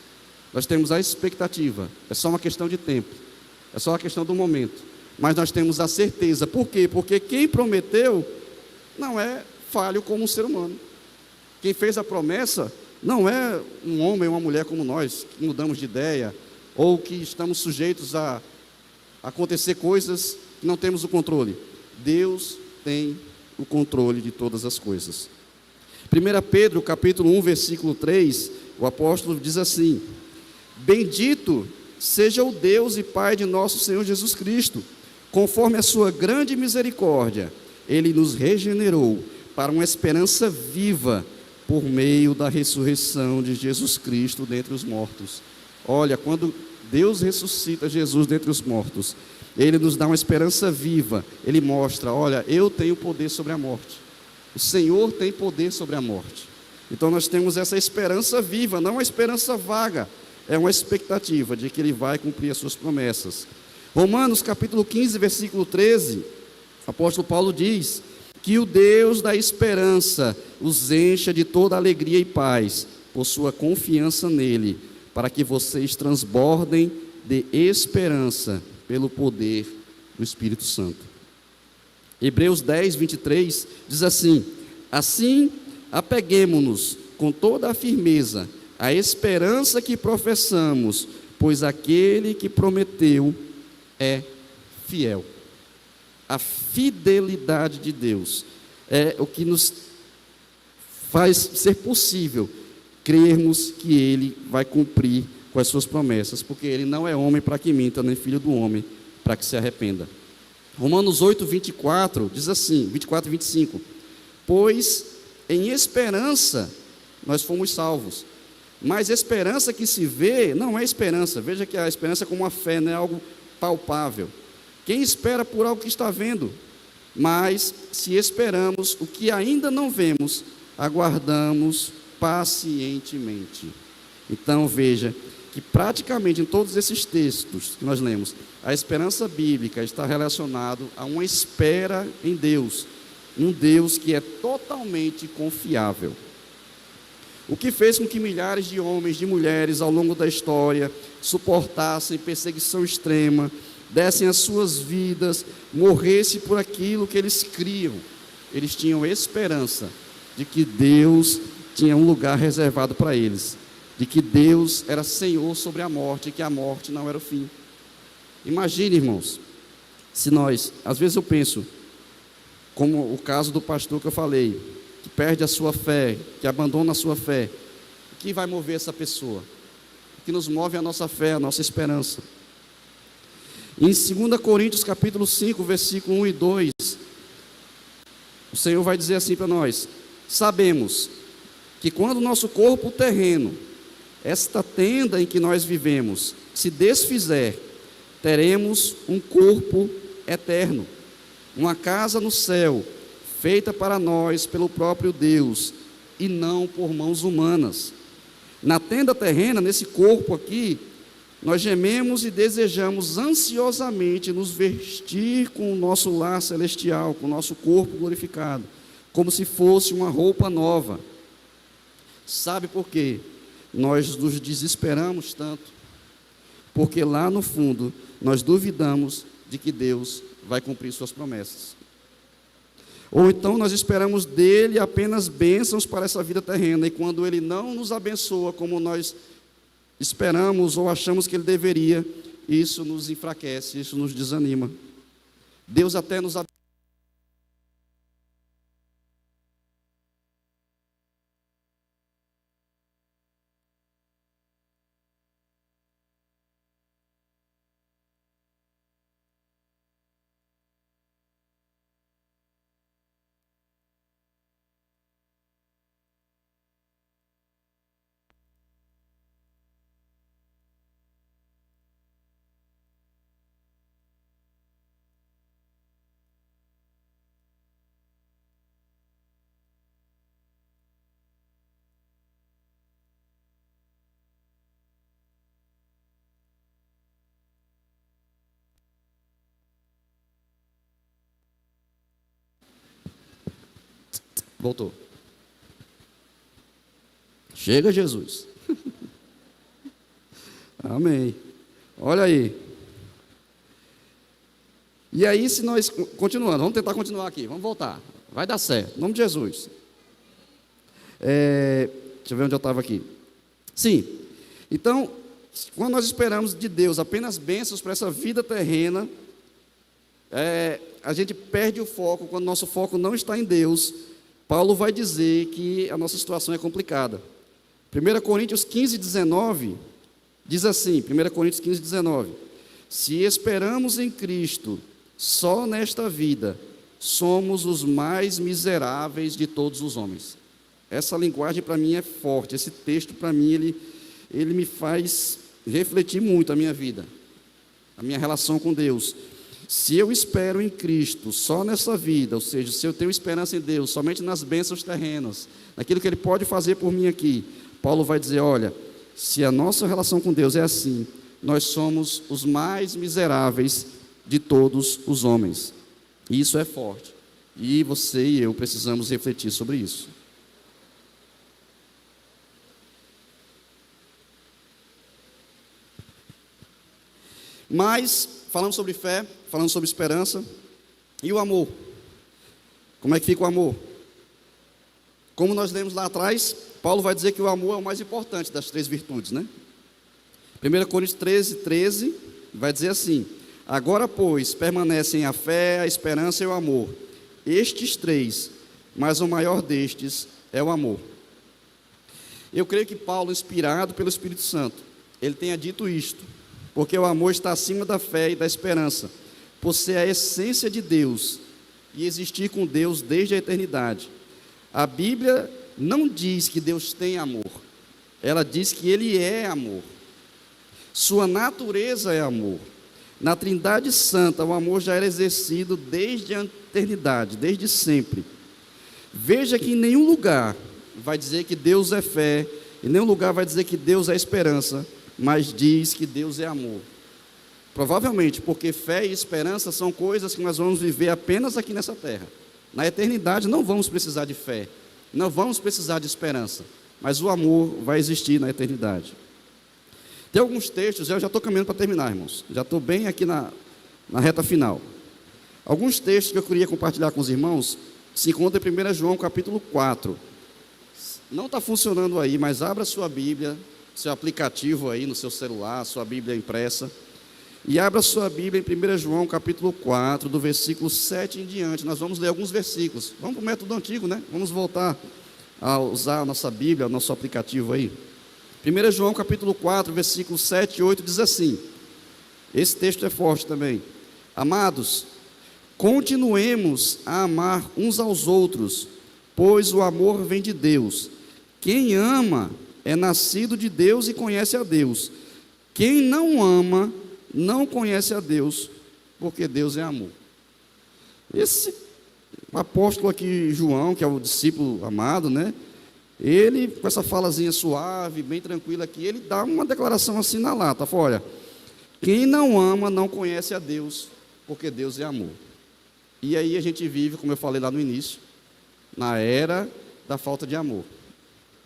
Nós temos a expectativa, é só uma questão de tempo, é só uma questão do momento, mas nós temos a certeza. Por quê? Porque quem prometeu não é falho como um ser humano. Quem fez a promessa não é um homem ou uma mulher como nós, que mudamos de ideia, ou que estamos sujeitos a acontecer coisas que não temos o controle. Deus tem o controle de todas as coisas. 1 Pedro, capítulo 1, versículo 3, o apóstolo diz assim: bendito seja o Deus e Pai de nosso Senhor Jesus Cristo, conforme a sua grande misericórdia, Ele nos regenerou para uma esperança viva, por meio da ressurreição de Jesus Cristo dentre os mortos. Olha, quando Deus ressuscita Jesus dentre os mortos, Ele nos dá uma esperança viva. Ele mostra, olha, eu tenho poder sobre a morte. O Senhor tem poder sobre a morte. Então nós temos essa esperança viva, não uma esperança vaga. É uma expectativa de que Ele vai cumprir as suas promessas. Romanos capítulo 15, versículo 13, o apóstolo Paulo diz que o Deus da esperança os encha de toda alegria e paz, por sua confiança nele, para que vocês transbordem de esperança pelo poder do Espírito Santo. Hebreus 10, 23 diz assim: assim apeguemo-nos com toda a firmeza à esperança que professamos, pois aquele que prometeu é fiel. A fidelidade de Deus é o que nos faz ser possível crermos que Ele vai cumprir com as suas promessas, porque Ele não é homem para que minta, nem filho do homem para que se arrependa. Romanos 8, 24 diz assim, 24 e 25: pois em esperança nós fomos salvos, mas esperança que se vê não é esperança. Veja que a esperança é como uma fé, não é algo palpável. Quem espera por algo que está vendo? Mas se esperamos o que ainda não vemos, aguardamos pacientemente. Então veja que praticamente em todos esses textos que nós lemos, a esperança bíblica está relacionada a uma espera em Deus, um Deus que é totalmente confiável. O que fez com que milhares de homens, de mulheres ao longo da história suportassem perseguição extrema, dessem as suas vidas, morressem por aquilo que eles criam. Eles tinham esperança de que Deus tinha um lugar reservado para eles, de que Deus era Senhor sobre a morte, e que a morte não era o fim. Imagine, irmãos, se nós, às vezes eu penso, como o caso do pastor que eu falei, que perde a sua fé, que abandona a sua fé, o que vai mover essa pessoa? O que nos move é a nossa fé, a nossa esperança. Em 2 Coríntios capítulo 5, versículo 1 e 2, o Senhor vai dizer assim para nós: sabemos que quando o nosso corpo terreno, esta tenda em que nós vivemos, se desfizer, teremos um corpo eterno, uma casa no céu, feita para nós pelo próprio Deus, e não por mãos humanas. Na tenda terrena, nesse corpo aqui, nós gememos e desejamos ansiosamente nos vestir com o nosso lar celestial, com o nosso corpo glorificado, como se fosse uma roupa nova. Sabe por quê? Nós nos desesperamos tanto, porque lá no fundo nós duvidamos de que Deus vai cumprir suas promessas. Ou então nós esperamos dele apenas bênçãos para essa vida terrena, e quando ele não nos abençoa como nós esperamos ou achamos que ele deveria, isso nos enfraquece, isso nos desanima. Deus até nos abençoa. Voltou. Chega, Jesus. Amém. Olha aí. E aí, se nós continuando, vamos tentar continuar aqui, vamos voltar. Vai dar certo, em nome de Jesus. Deixa eu ver onde eu estava aqui. Sim, então, quando nós esperamos de Deus apenas bênçãos para essa vida terrena, a gente perde o foco. Quando nosso foco não está em Deus, Paulo vai dizer que a nossa situação é complicada. 1 Coríntios 15, 19, diz assim, 1 Coríntios 15, 19, se esperamos em Cristo só nesta vida, somos os mais miseráveis de todos os homens. Essa linguagem para mim é forte, esse texto para mim, ele me faz refletir muito a minha vida, a minha relação com Deus. Se eu espero em Cristo só nessa vida, ou seja, se eu tenho esperança em Deus somente nas bênçãos terrenas, naquilo que Ele pode fazer por mim aqui, Paulo vai dizer, olha, se a nossa relação com Deus é assim, nós somos os mais miseráveis de todos os homens. E isso é forte. E você e eu precisamos refletir sobre isso. Mas, falando sobre fé, falando sobre esperança, e o amor? Como é que fica o amor? Como nós lemos lá atrás, Paulo vai dizer que o amor é o mais importante das 3 virtudes, né? 1 Coríntios 13, 13, vai dizer assim, agora, pois, permanecem a fé, a esperança e o amor. Estes 3, mas o maior destes é o amor. Eu creio que Paulo, inspirado pelo Espírito Santo, ele tenha dito isto, porque o amor está acima da fé e da esperança, por ser a essência de Deus e existir com Deus desde a eternidade. A Bíblia não diz que Deus tem amor, ela diz que Ele é amor. Sua natureza é amor. Na Trindade Santa, o amor já era exercido desde a eternidade, desde sempre. Veja que em nenhum lugar vai dizer que Deus é fé, em nenhum lugar vai dizer que Deus é esperança, mas diz que Deus é amor. Provavelmente porque fé e esperança são coisas que nós vamos viver apenas aqui nessa terra. Na eternidade não vamos precisar de fé, não vamos precisar de esperança, mas o amor vai existir na eternidade. Tem alguns textos, eu já estou caminhando para terminar, irmãos, já estou bem aqui na reta final. Alguns textos que eu queria compartilhar com os irmãos se encontram em 1 João capítulo 4. Não está funcionando aí, mas abra sua Bíblia, seu aplicativo aí no seu celular, sua Bíblia impressa, e abra sua Bíblia em 1 João capítulo 4, do versículo 7 em diante. Nós vamos ler alguns versículos. Vamos para o método antigo, né? Vamos voltar a usar a nossa Bíblia, o nosso aplicativo aí. 1 João capítulo 4, versículos 7 e 8 diz assim, esse texto é forte também. Amados, continuemos a amar uns aos outros, pois o amor vem de Deus. Quem ama é nascido de Deus e conhece a Deus. Quem não ama, não conhece a Deus, porque Deus é amor. Esse apóstolo aqui, João, que é o discípulo amado, né? Ele, com essa falazinha suave, bem tranquila aqui, ele dá uma declaração assim na lata, fala, olha, quem não ama, não conhece a Deus, porque Deus é amor. E aí a gente vive, como eu falei lá no início, na era da falta de amor.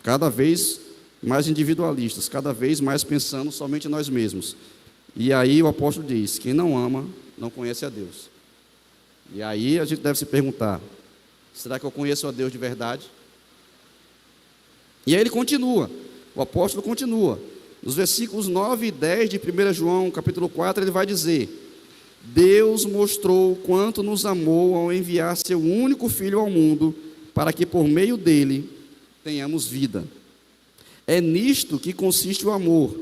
Cada vez mais individualistas, cada vez mais pensando somente em nós mesmos. E aí o apóstolo diz, quem não ama, não conhece a Deus. E aí a gente deve se perguntar, será que eu conheço a Deus de verdade? E aí ele continua, o apóstolo continua. Nos versículos 9 e 10 de 1 João, capítulo 4, ele vai dizer, Deus mostrou quanto nos amou ao enviar seu único Filho ao mundo, para que por meio dele tenhamos vida. É nisto que consiste o amor,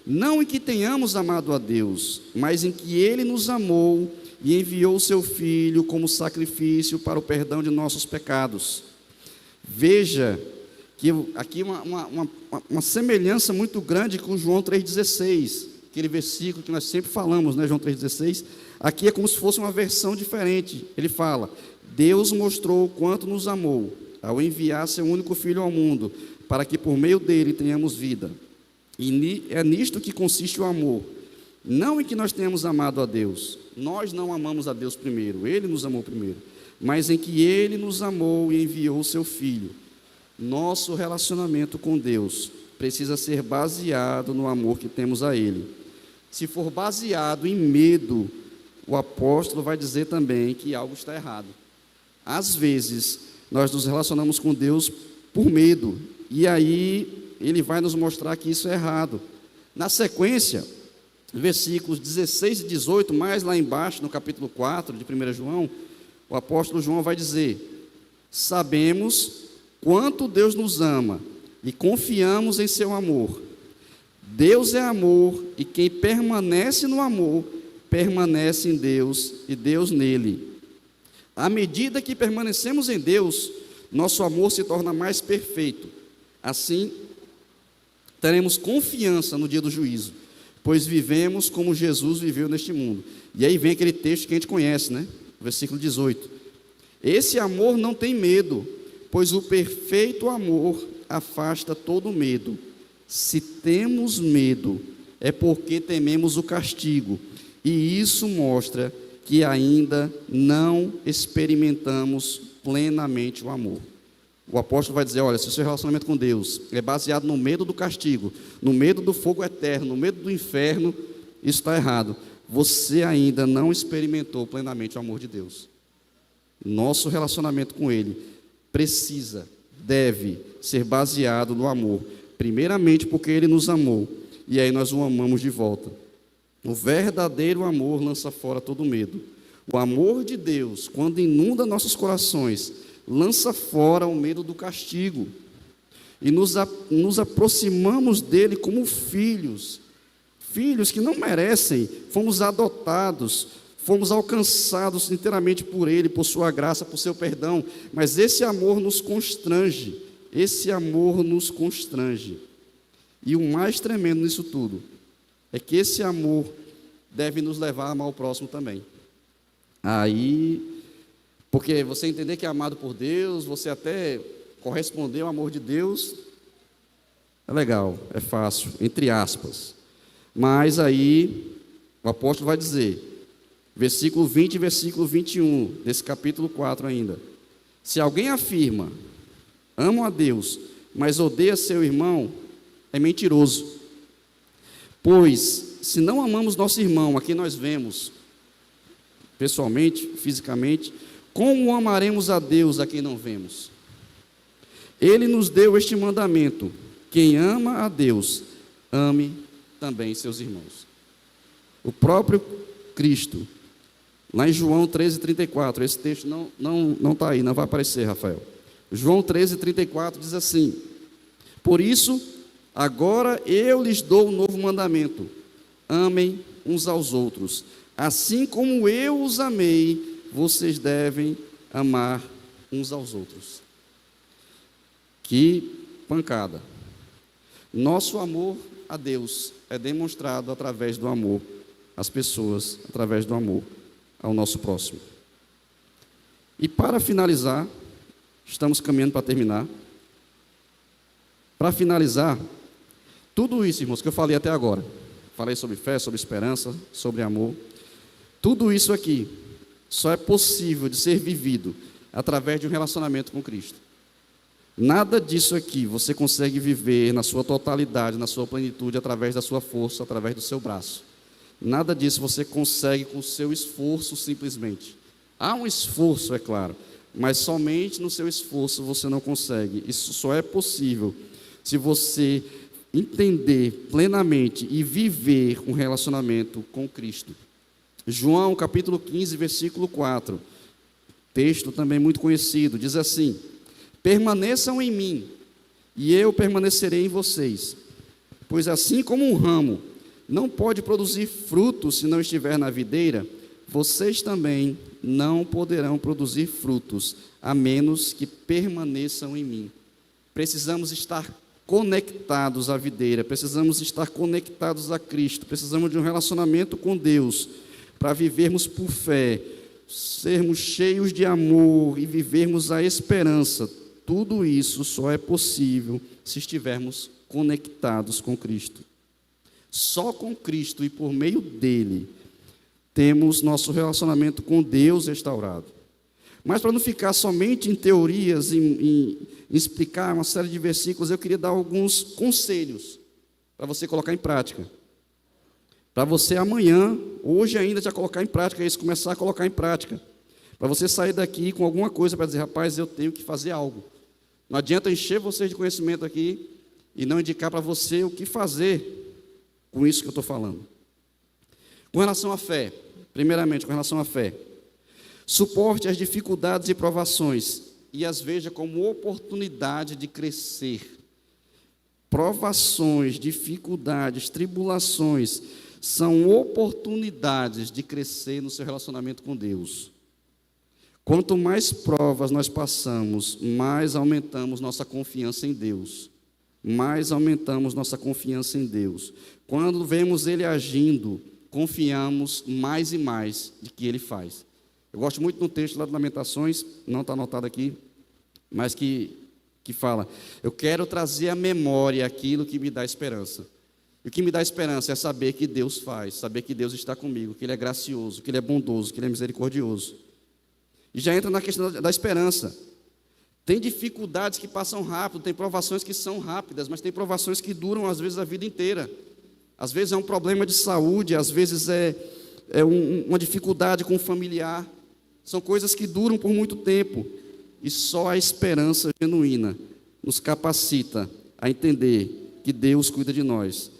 não em que tenhamos amado a Deus, mas em que Ele nos amou e enviou o seu Filho como sacrifício para o perdão de nossos pecados. Veja que aqui uma semelhança muito grande com João 3,16, aquele versículo que nós sempre falamos, né, João 3,16, aqui é como se fosse uma versão diferente. Ele fala, Deus mostrou quanto nos amou, ao enviar seu único Filho ao mundo, para que por meio dele tenhamos vida. E é nisto que consiste o amor, não em que nós tenhamos amado a Deus, nós não amamos a Deus primeiro, Ele nos amou primeiro, mas em que Ele nos amou e enviou o seu Filho. Nosso relacionamento com Deus precisa ser baseado no amor que temos a Ele. Se for baseado em medo, o apóstolo vai dizer também que algo está errado. Às vezes, nós nos relacionamos com Deus por medo. E aí ele vai nos mostrar que isso é errado. Na sequência, versículos 16 e 18, mais lá embaixo, no capítulo 4 de 1 João, o apóstolo João vai dizer: sabemos quanto Deus nos ama e confiamos em seu amor. Deus é amor, e quem permanece no amor, permanece em Deus e Deus nele. À medida que permanecemos em Deus, nosso amor se torna mais perfeito. Assim, teremos confiança no dia do juízo, pois vivemos como Jesus viveu neste mundo. E aí vem aquele texto que a gente conhece, né? Versículo 18. Esse amor não tem medo, pois o perfeito amor afasta todo medo. Se temos medo, é porque tememos o castigo, e isso mostra que ainda não experimentamos plenamente o amor. O apóstolo vai dizer: olha, se o seu relacionamento com Deus é baseado no medo do castigo, no medo do fogo eterno, no medo do inferno, isso está errado. Você ainda não experimentou plenamente o amor de Deus. Nosso relacionamento com Ele deve ser baseado no amor. Primeiramente porque Ele nos amou, e aí nós o amamos de volta. O verdadeiro amor lança fora todo medo. O amor de Deus, quando inunda nossos corações, lança fora o medo do castigo. E nos aproximamos dele como filhos. Filhos que não merecem, fomos adotados, fomos alcançados inteiramente por Ele, por Sua graça, por Seu perdão. Mas esse amor nos constrange. Esse amor nos constrange. E o mais tremendo nisso tudo é que esse amor deve nos levar a amar o próximo também. Aí, porque você entender que é amado por Deus, você até corresponder ao amor de Deus, é legal, é fácil, entre aspas. Mas aí, o apóstolo vai dizer, versículo 20 e versículo 21, desse capítulo 4 ainda: se alguém afirma, amo a Deus, mas odeia seu irmão, é mentiroso. Pois, se não amamos nosso irmão, a quem nós vemos pessoalmente, fisicamente, como amaremos a Deus a quem não vemos? Ele nos deu este mandamento: quem ama a Deus, ame também seus irmãos. O próprio Cristo, lá em João 13:34, esse texto não está aí, não vai aparecer, Rafael. João 13:34 diz assim: por isso, agora eu lhes dou um novo mandamento: amem uns aos outros. Assim como eu os amei, vocês devem amar uns aos outros. Que pancada! Nosso amor a Deus é demonstrado através do amor às pessoas, através do amor ao nosso próximo. E para finalizar, estamos caminhando para terminar. Para finalizar, tudo isso, irmãos, que eu falei até agora, falei sobre fé, sobre esperança, sobre amor, tudo isso aqui só é possível de ser vivido através de um relacionamento com Cristo. Nada disso aqui você consegue viver na sua totalidade, na sua plenitude, através da sua força, através do seu braço. Nada disso você consegue com o seu esforço simplesmente. Há um esforço, é claro, mas somente no seu esforço você não consegue. Isso só é possível se você entender plenamente e viver um relacionamento com Cristo. João, capítulo 15, versículo 4, texto também muito conhecido, diz assim: permaneçam em mim, e eu permanecerei em vocês. Pois assim como um ramo não pode produzir frutos se não estiver na videira, vocês também não poderão produzir frutos, a menos que permaneçam em mim. Precisamos estar conectados à videira, precisamos estar conectados a Cristo, precisamos de um relacionamento com Deus, para vivermos por fé, sermos cheios de amor e vivermos a esperança. Tudo isso só é possível se estivermos conectados com Cristo. Só com Cristo e por meio dele temos nosso relacionamento com Deus restaurado. Mas para não ficar somente em teorias, em explicar uma série de versículos, eu queria dar alguns conselhos para você colocar em prática. Para você amanhã, hoje ainda, já colocar em prática isso, começar a colocar em prática. Para você sair daqui com alguma coisa para dizer: rapaz, eu tenho que fazer algo. Não adianta encher vocês de conhecimento aqui e não indicar para você o que fazer com isso que eu estou falando. Com relação à fé, primeiramente, com relação à fé, suporte as dificuldades e provações e as veja como oportunidade de crescer. Provações, dificuldades, tribulações são oportunidades de crescer no seu relacionamento com Deus. Quanto mais provas nós passamos, mais aumentamos nossa confiança em Deus. Mais aumentamos nossa confiança em Deus. Quando vemos Ele agindo, confiamos mais e mais de que Ele faz. Eu gosto muito do texto lá de Lamentações, não está anotado aqui, mas que fala: eu quero trazer à memória aquilo que me dá esperança. E o que me dá esperança é saber que Deus faz, saber que Deus está comigo, que Ele é gracioso, que Ele é bondoso, que Ele é misericordioso. E já entra na questão da esperança. Tem dificuldades que passam rápido, tem provações que são rápidas, mas tem provações que duram, às vezes, a vida inteira. Às vezes é um problema de saúde, às vezes é uma dificuldade com um familiar. São coisas que duram por muito tempo. E só a esperança genuína nos capacita a entender que Deus cuida de nós.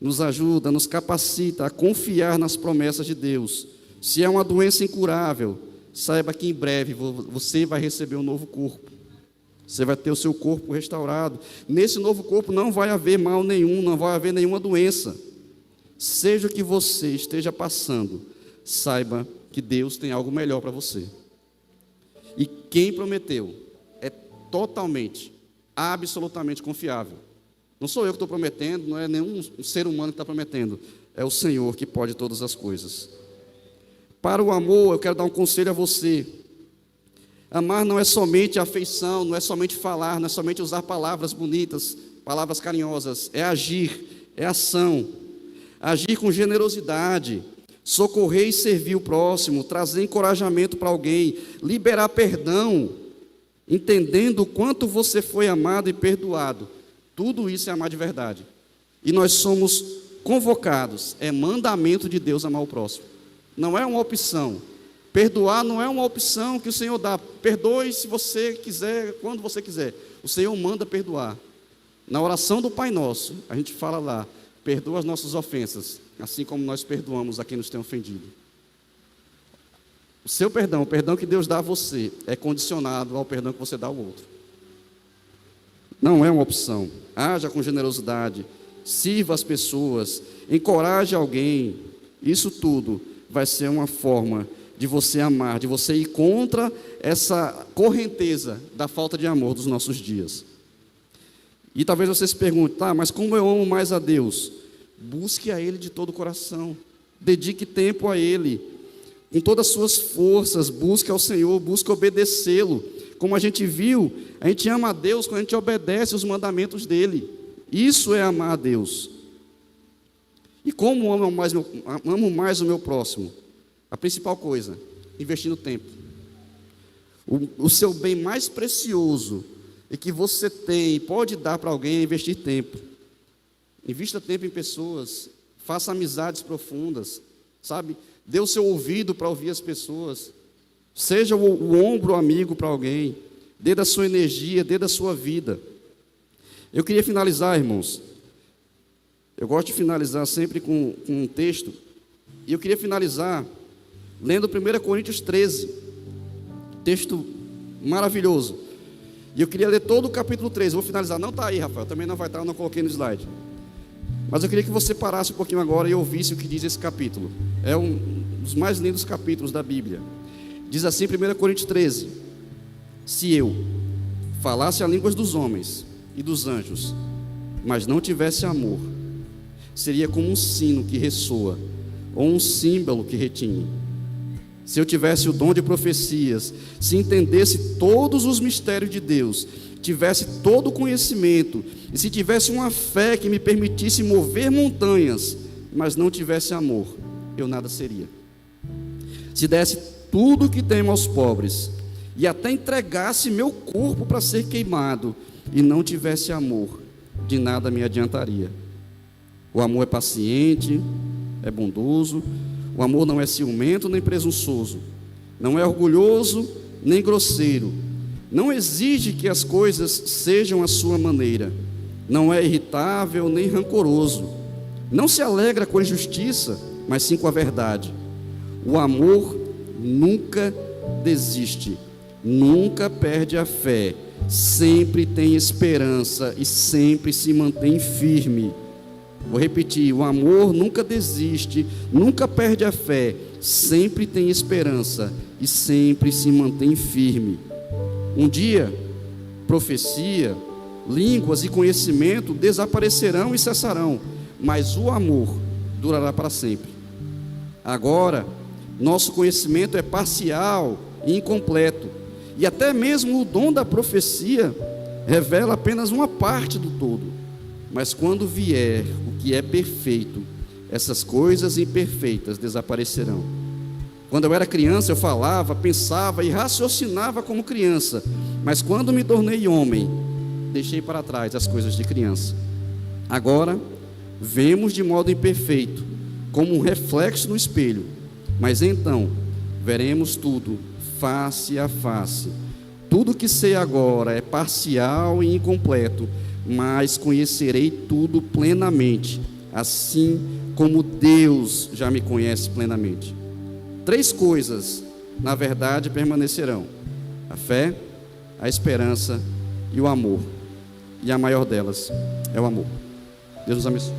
Nos ajuda, nos capacita a confiar nas promessas de Deus. Se é uma doença incurável, saiba que em breve você vai receber um novo corpo. Você vai ter o seu corpo restaurado. Nesse novo corpo não vai haver mal nenhum, não vai haver nenhuma doença. Seja o que você esteja passando, saiba que Deus tem algo melhor para você. E quem prometeu é totalmente, absolutamente confiável. Não sou eu que estou prometendo, não é nenhum ser humano que está prometendo. É o Senhor que pode todas as coisas. Para o amor, eu quero dar um conselho a você. Amar não é somente afeição, não é somente falar, não é somente usar palavras bonitas, palavras carinhosas. É agir, é ação. Agir com generosidade, socorrer e servir o próximo, trazer encorajamento para alguém, liberar perdão, entendendo o quanto você foi amado e perdoado. Tudo isso é amar de verdade. E nós somos convocados, é mandamento de Deus amar o próximo. Não é uma opção. Perdoar não é uma opção que o Senhor dá. Perdoe se você quiser, quando você quiser. O Senhor manda perdoar. Na oração do Pai Nosso, a gente fala lá: perdoa as nossas ofensas, assim como nós perdoamos a quem nos tem ofendido. O seu perdão, o perdão que Deus dá a você, é condicionado ao perdão que você dá ao outro. Não é uma opção. Haja com generosidade, sirva as pessoas, encoraje alguém. Isso tudo vai ser uma forma de você amar, de você ir contra essa correnteza da falta de amor dos nossos dias. E talvez você se pergunte: tá, mas como eu amo mais a Deus? Busque a Ele de todo o coração, dedique tempo a Ele, com todas as suas forças, busque ao Senhor, busque obedecê-lo. Como a gente viu, a gente ama a Deus quando a gente obedece os mandamentos dEle. Isso é amar a Deus. E como amo mais o meu próximo? A principal coisa, investindo tempo. O seu bem mais precioso e que você tem e pode dar para alguém é investir tempo. Invista tempo em pessoas, faça amizades profundas, sabe? Dê o seu ouvido para ouvir as pessoas. Seja o ombro amigo para alguém. Dê da sua energia, dê da sua vida. Eu queria finalizar, irmãos. Eu gosto de finalizar sempre com um texto. E eu queria finalizar lendo 1 Coríntios 13. Texto maravilhoso. E eu queria ler todo o capítulo 13. Vou finalizar. Não está aí, Rafael. Também não vai estar, eu não coloquei no slide. Mas eu queria que você parasse um pouquinho agora e ouvisse o que diz esse capítulo. É um dos mais lindos capítulos da Bíblia. Diz assim, 1 Coríntios 13: se eu falasse a línguas dos homens e dos anjos, mas não tivesse amor, seria como um sino que ressoa, ou um símbolo que retine. Se eu tivesse o dom de profecias, se entendesse todos os mistérios de Deus, tivesse todo o conhecimento, e se tivesse uma fé que me permitisse mover montanhas, mas não tivesse amor, eu nada seria. Se desse tudo o que tenho aos pobres, e até entregasse meu corpo para ser queimado, e não tivesse amor, de nada me adiantaria. O amor é paciente, é bondoso. O amor não é ciumento nem presunçoso, não é orgulhoso nem grosseiro, Não exige que as coisas sejam à sua maneira. Não é irritável nem rancoroso. Não se alegra com a injustiça, mas sim com a verdade. O amor nunca desiste, nunca perde a fé, sempre tem esperança e sempre se mantém firme. Vou repetir: o amor nunca desiste, nunca perde a fé, sempre tem esperança e sempre se mantém firme. Um dia, profecia, línguas e conhecimento desaparecerão e cessarão, mas o amor durará para sempre. Agora, nosso conhecimento é parcial e incompleto, e até mesmo o dom da profecia revela apenas uma parte do todo. Mas quando vier o que é perfeito, essas coisas imperfeitas desaparecerão. Quando eu era criança, eu falava, pensava e raciocinava como criança, mas quando me tornei homem, deixei para trás as coisas de criança. Agora, vemos de modo imperfeito, como um reflexo no espelho, mas então veremos tudo face a face. Tudo que sei agora é parcial e incompleto, mas conhecerei tudo plenamente, assim como Deus já me conhece plenamente. 3 coisas, na verdade, permanecerão: a fé, a esperança e o amor. E a maior delas é o amor. Deus nos abençoe.